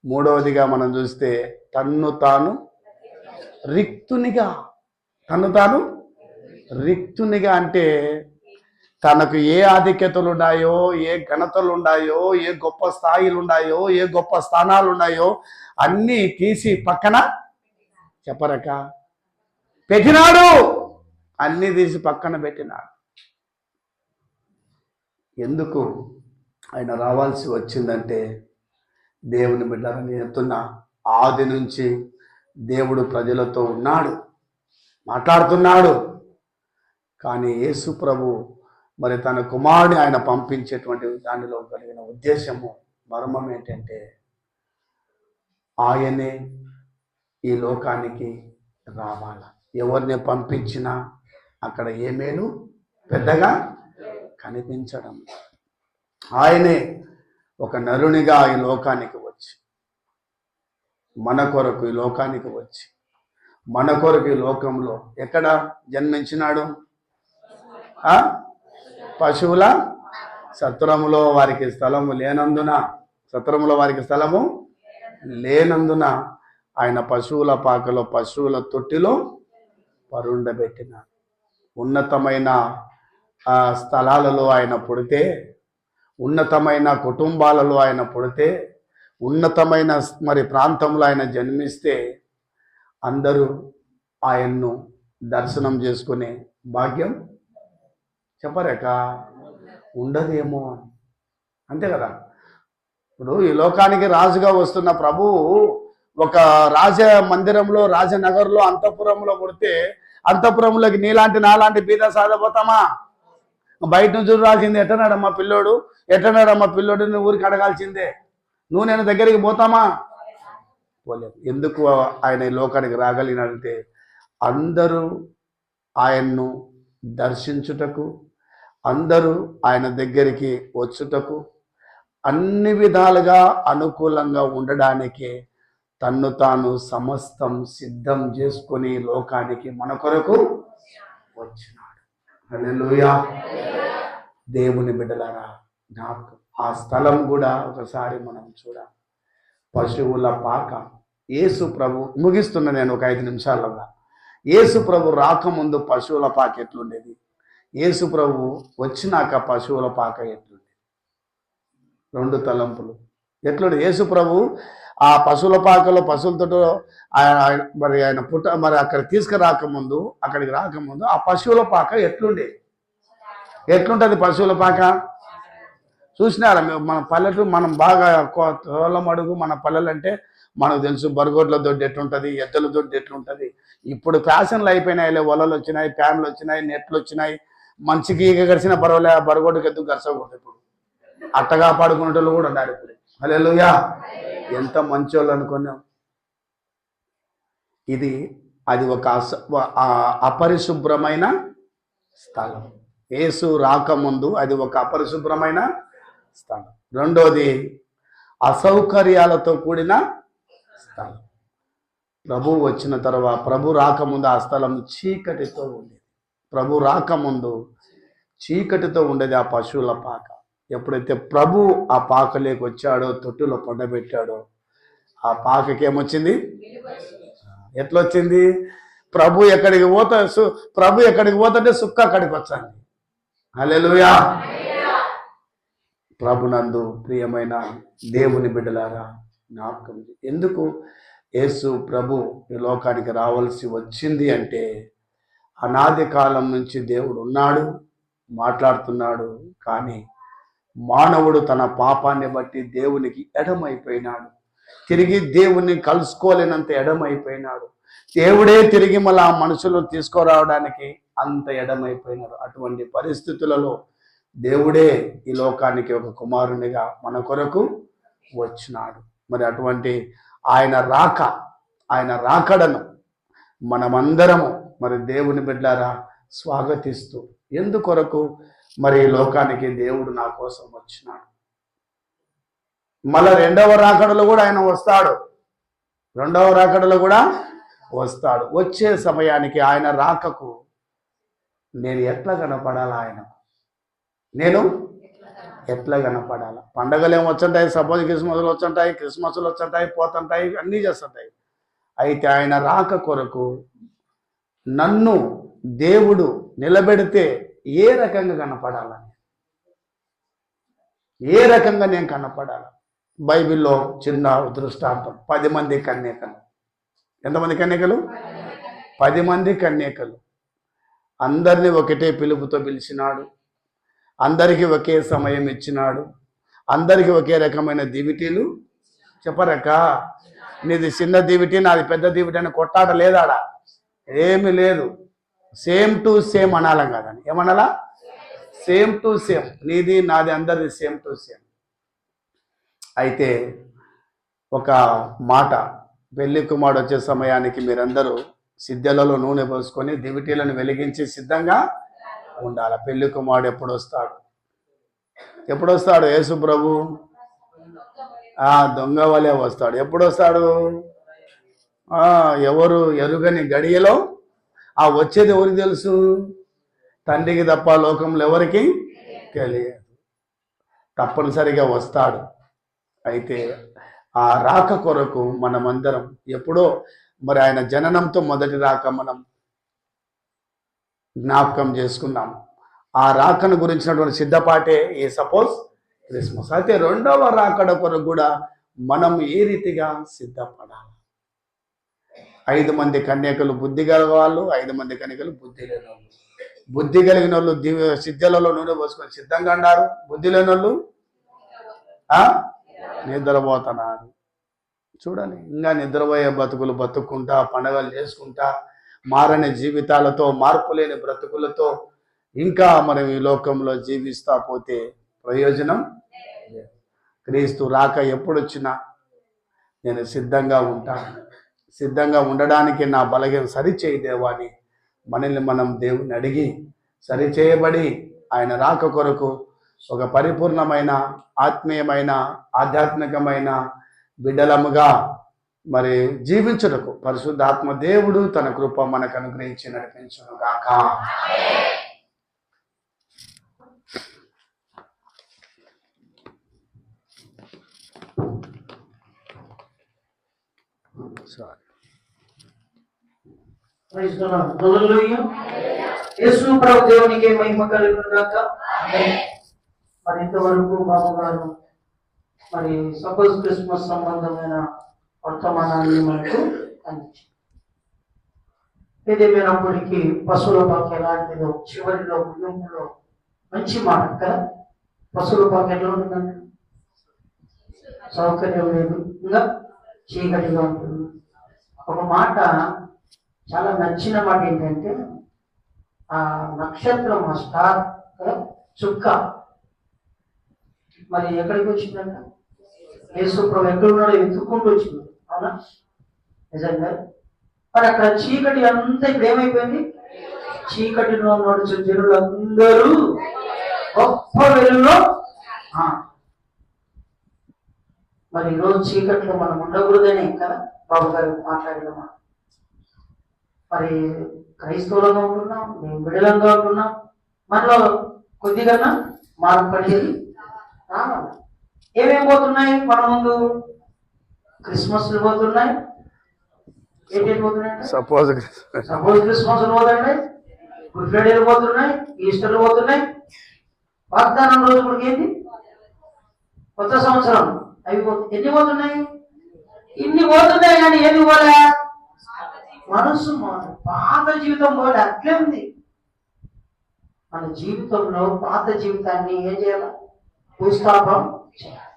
మూడవదిగా మనం చూస్తే తన్ను తాను రిక్తునిగా అంటే తనకు ఏ ఆధిక్యతలు ఉన్నాయో, ఏ ఘనతలు ఉన్నాయో, ఏ గొప్ప స్థాయిలు ఉన్నాయో, ఏ గొప్ప స్థానాలు ఉన్నాయో అన్నీ తీసి పక్కన చెప్పరక పెట్టినాడు. అన్నీ తీసి పక్కన పెట్టినాడు. ఎందుకు ఆయన రావాల్సి వచ్చిందంటే, దేవుని బిడ్డలని చెప్తున్నా, ఆది నుంచి దేవుడు ప్రజలతో ఉన్నాడు, మాట్లాడుతున్నాడు. కానీ యేసు ప్రభు మరి తన కుమారుని ఆయన పంపించేటువంటి దానిలో కలిగిన ఉద్దేశము, మర్మం ఏంటంటే, ఆయనే ఈ లోకానికి రావాల. ఎవరిని పంపించినా అక్కడ ఏమేను పెద్దగా కనిపించడం. ఆయనే ఒక నరునిగా ఈ లోకానికి వచ్చి, మన కొరకు ఈ లోకానికి వచ్చి, మన కొరకు ఈ లోకంలో ఎక్కడ జన్మించినాడు? పశువుల సత్రములో వారికి స్థలము లేనందున ఆయన పశువుల పాకలో, పశువుల తొట్టిలో పరుండబెట్టినాడు. ఉన్నతమైన స్థలాలలో ఆయన పుడితే, ఉన్నతమైన కుటుంబాలలో ఆయన పుడితే, ఉన్నతమైన మరి ప్రాంతంలో ఆయన జన్మిస్తే అందరూ ఆయన్ను దర్శనం చేసుకునే భాగ్యం చెప్పరేక ఉండదేమో అని. అంతే కదా. ఇప్పుడు ఈ లోకానికి రాజుగా వస్తున్న ప్రభువు ఒక రాజ మందిరంలో, రాజనగర్లో, అంతఃపురంలో పుడితే అంతఃపురంలోకి నీలాంటి నాలాంటి బీద సాధపోతామా? బయట నుంచి చూడాల్సిందే. ఎట్టనాడమ్మా పిల్లోడు, ఎట్టనాడమ్మా పిల్లోడు ఊరికి అడగాల్సిందే. నువ్వు నేను దగ్గరికి పోతామా? పోలేదు. ఎందుకు ఆయన ఈ లోకానికి రాగలిగినంటే అందరూ ఆయన్ను దర్శించుటకు, అందరూ ఆయన దగ్గరికి వచ్చుటకు, అన్ని విధాలుగా అనుకూలంగా ఉండడానికి తన్ను తాను సమస్తం సిద్ధం చేసుకొని లోకానికి మన కొరకు వచ్చినాడు. హల్లెలూయా. దేవుని బిడ్డలారా, నాకు ఆ స్థలం కూడా ఒకసారి మనం చూడాలి. పశువుల పాక. యేసు ప్రభు, ముగిస్తున్నా నేను ఒక 5 నిమిషాలుగా. యేసు ప్రభు రాకముందు పశువుల పాక ఎట్లుండేది, యేసు ప్రభు వచ్చినాక పశువుల పాక ఎట్లుండేది? 2 తలంపులు. ఎట్లుండేది? యేసు ప్రభు ఆ పశువుల పాకలో పశువులతో మరి ఆయన మరి అక్కడ తీసుకురాకముందు, అక్కడికి రాకముందు ఆ పశువుల పాక ఎట్లుండేది? ఎట్లుంటుంది పశువుల పాక? చూసినారా మన పల్లెటూరు? మనం బాగా తోలమడుగు మన పల్లెలు అంటే మనకు తెలుసు. బరగొడ్ల దొడ్డి ఎట్లుంటుంది, ఎద్దల దొడ్డి ఎట్లుంటుంది. ఇప్పుడు ఫ్యాషన్లు అయిపోయినాయి, వలలు వచ్చినాయి, ఫ్యాన్లు వచ్చినాయి, నెట్లు వచ్చినాయి. మంచికి ఈగ గడిచిన పర్వాలే, బరగొడ్డుకి ఎద్దుకు గడచకూడదు. ఇప్పుడు అట్టగా పాడుకునేటోళ్ళు కూడా ఉన్నారు ఇప్పుడు. హల్లెలూయా. ఎంత మంచోళ్ళు అనుకున్నాం. అది ఒక అపరిశుభ్రమైన స్థలం. యేసు రాకముందు అది ఒక అపరిశుభ్రమైన స్థలం. రెండోది అసౌకర్యాలతో కూడిన స్థలం. ప్రభు వచ్చిన తర్వాత, ప్రభు రాకముందు ఆ స్థలం చీకటితో ఉండేది. ప్రభు రాకముందు చీకటితో ఉండేది ఆ పశువుల పాక. ఎప్పుడైతే ప్రభు ఆ పాకలోకి వచ్చాడో, తొట్టులో పండబెట్టాడో, ఆ పాకకి ఏమొచ్చింది? ఎట్లొచ్చింది? ప్రభు ఎక్కడికి పోతుంటే సుక్క అక్కడికి వచ్చాను. హల్లెలూయా. ప్రభునందు ప్రియమైన దేవుని బిడ్డలారా, జ్ఞాపకం ఎందుకు యేసు ప్రభు ఈ లోకానికి రావాల్సి వచ్చింది అంటే, అనాది కాలం నుంచి దేవుడు ఉన్నాడు, మాట్లాడుతున్నాడు. కానీ మానవుడు తన పాపాన్ని బట్టి దేవునికి ఎడమైపోయినాడు. తిరిగి దేవుణ్ణి కలుసుకోలేనంత ఎడమైపోయినాడు. దేవుడే తిరిగి మళ్ళీ ఆ మనుషులను తీసుకురావడానికి అంత ఎడమైపోయినాడు. అటువంటి పరిస్థితులలో దేవుడే ఈ లోకానికి ఒక కుమారునిగా మన కొరకు వచ్చినాడు. మరి అటువంటి ఆయన రాకడను మనమందరము మరి దేవుని బిడ్డలారా స్వాగతిస్తూ, ఎందుకొరకు మరి ఈ లోకానికి దేవుడు నా కోసం వచ్చినాడు. మళ్ళా రెండవ రాకడలో కూడా ఆయన వస్తాడు. వచ్చే సమయానికి ఆయన రాకకు నేను ఎట్లా కనపడాలా? నేను ఎట్లా కనపడాలా? పండగలు ఏమి వచ్చుంటాయి, సపోజ్ క్రిస్మస్లు వచ్చుంటాయి, పోతుంటాయి, అన్నీ చేస్తుంటాయి. అయితే ఆయన రాక కొరకు నన్ను దేవుడు నిలబెడితే ఏ రకంగా కనపడాలని, ఏ రకంగా నేను కనపడాలి? బైబిల్లో చిన్న దృష్టాంతం. 10 మంది కన్యకలు. ఎంతమంది కన్యకలు? 10 మంది కన్యకలు. అందరినీ ఒకటే పిలుపుతో పిలిచినాడు. అందరికీ ఒకే సమయం ఇచ్చినాడు. అందరికీ ఒకే రకమైన దివిటీలు. చెప్పరక్క, నీది చిన్న దివిటి, నాది పెద్ద దివిటి అని కొట్టాట లేదాడా? ఏమి లేదు. సేమ్ టు సేమ్ అనాలం కదని. ఏమనాలా? Same to same. నీది నాది అందరిది సేమ్ టు సేమ్. అయితే ఒక మాట, పెళ్లి కుమారుడు వచ్చే సమయానికి మీరందరూ సిద్ధలలో నూనె పోసుకొని దివిటీలను వెలిగించి సిద్ధంగా ఉండాలి. పెళ్లి కుమారుడు ఎప్పుడు వస్తాడు? యేసు ప్రభు దొంగ వలె వస్తాడు. ఎప్పుడు వస్తాడు? ఎవరు ఎరుగని గడియలో. వచ్చేది ఎవరికి తెలుసు? తండ్రికి తప్ప లోకంలో ఎవరికి తెలియదు. తప్పనిసరిగా వస్తాడు. అయితే ఆ రాక కొరకు మనమందరం ఎప్పుడో మరి ఆయన జననంతో మొదటి రాక మనం జ్ఞాపకం చేసుకున్నాం. ఆ రాకను గురించినటువంటి సిద్ధపాటే ఈ సపోజ్ క్రిస్మస్. అయితే రెండవ రాకడ కొరకు కూడా మనం ఏ రీతిగా సిద్ధపడాలి? 5 మంది కన్యకలు బుద్ధి గల వాళ్ళు, 5 మంది కన్యకలు బుద్ధి లేని వాళ్ళు. బుద్ధి కలిగిన వాళ్ళు సిద్ధలలో నూనె పోసుకొని సిద్ధంగా అన్నారు. బుద్ధి లేని వాళ్ళు నిద్రపోతున్నారు. చూడండి, ఇంకా నిద్రపోయే బతుకులు బతుక్కుంటా, పండగలు చేసుకుంటా, మారని జీవితాలతో, మార్పు లేని బ్రతుకులతో ఇంకా మనం ఈ లోకంలో జీవిస్తా పోతే ప్రయోజనం. క్రీస్తు రాక ఎప్పుడొచ్చినా నేను సిద్ధంగా ఉంటాను. సిద్ధంగా ఉండడానికి నా బలగం సరిచేయి దేవా అని మనల్ని మనం దేవుని అడిగి సరిచేయబడి ఆయన రాక కొరకు ఒక పరిపూర్ణమైన ఆత్మీయమైన ఆధ్యాత్మికమైన బిడ్డలముగా మరి జీవించుటకు పరిశుద్ధాత్మ దేవుడు తన కృప మనకు అనుగ్రహించి నడిపించును గాక. యేసు ప్రభు దేవునికి మహిమ కలుగును గాక. మరి ఇంతవరకు బాబు గారు మరి సపోజ్ క్రిస్మస్ సంబంధమైన వర్తమానాన్ని మనకు అందించారు. ఏదేమైనప్పటికీ పశువుల పాక ఎలాంటిదో చివరిలో ముగింపులో మంచి మాట కదా. పశువుల పాక ఎట్లా ఉంటుందండి? సౌకర్యం లేదు, ఇంకా చీకటిగా ఉంటుంది. ఒక మాట చాలా నచ్చిన మాట ఏంటంటే ఆ నక్షత్రం, ఆ స్టార్ చుక్క మరి ఎక్కడికి వచ్చిందంట? యేసు ప్రభు ఎక్కడున్నాడో వెతుక్కుంటూ వచ్చింది. అవునా? నిజంగా మరి అక్కడ చీకటి అంతా ఇప్పుడు ఏమైపోయింది? చీకటిలో నడుచు జనులందరూ గొప్ప వెలుగులో. మరి ఈరోజు చీకట్లో మనం ఉండకూడదనే కదా బాబు గారు మాట్లాడినమా. మరి క్రైస్తవులంగా ఉంటున్నాం, మేము బిడలంగా ఉంటున్నాం. మనలో కొద్దిగా మార్పు పడేది రావాలి. ఏమేమి పోతున్నాయి మన ముందు? క్రిస్మస్లు పోతున్నాయి. ఏంటేమి పోతున్నాయి? సపోజ్ క్రిస్మస్లు పోతున్నాయి, గుడ్ ఫ్రైడేలు పోతున్నాయి, ఈస్టర్లు పోతున్నాయి, వాగ్దానం రోజు కూడా ఏంటి కొత్త సంవత్సరం అవి ఎన్ని పోతున్నాయి? ఇన్ని పోతున్నాయి. కానీ ఏది పోలే? మనసు పాత జీవితం పోలే. అట్లే ఉంది మన జీవితంలో. పాత జీవితాన్ని ఏం చేయాలి? భూస్థాపం చేయాలి.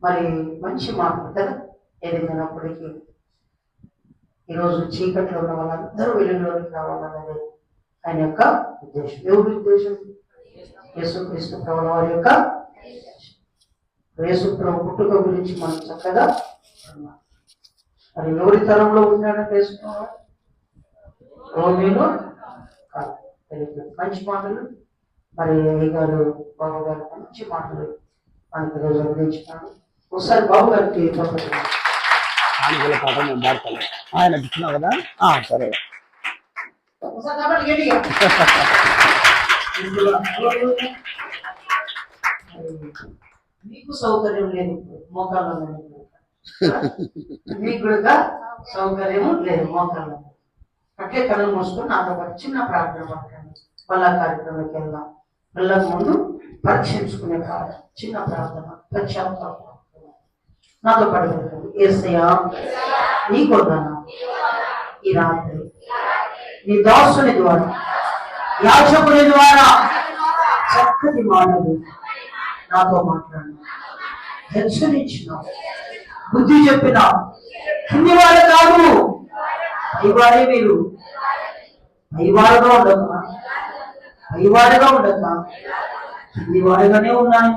మరి మంచి మాట కదా. ఏదైనప్పటికీ ఈరోజు చీకట్లో ఉన్న వాళ్ళందరూ వెలుగులోకి రావాలన్నది ఆయన యొక్క ఉద్దేశం. ఎవరి ఉద్దేశం? యేసుక్రీస్తు ప్రభుల వారి యొక్క. యేసు ప్రభు పుట్టుక గురించి మనం చక్కగా మరి ఎవరి తరంలో ఉన్నాడంటే వేసుకోవాలి. రోమిలో కాదు. మంచి మాటలు మరి అయ్య గారు, బాబు గారు మంచి మాటలు మనకి ఈరోజు అందించినాడు. ఒకసారి బాబు గారికి ఆయన ఇచ్చినా కదా. సరే, మీకు సౌకర్యం లేదు మోకాళ్ళ, మీకు కూడా సౌకర్యం లేదు మోకాళ్ళ. అట్లే కళ్ళు మూసుకొని నాతో పాటు చిన్న ప్రార్థన పడకండి. మళ్ళా కార్యక్రమానికి వెళ్దాం. వెళ్ళక ముందు పరీక్షించుకునే ప్రార్థన, చిన్న ప్రార్థన, పశ్చాత్తాపం నాతో పాటు వెళ్ళండి. యేసయ్యా నీ కొద్దానా ఈ రాత్రి నీ దాసుని ద్వారా, యాజకుని ద్వారా చక్కటి మాటలు నాతో మాట్లాడినా, హెచ్చరించిన, బుద్ధి చెప్పిన. కింది వారు కాదు, పైవారే. మీరు పైవారుగా ఉండక కింది వారుగానే ఉన్నాను.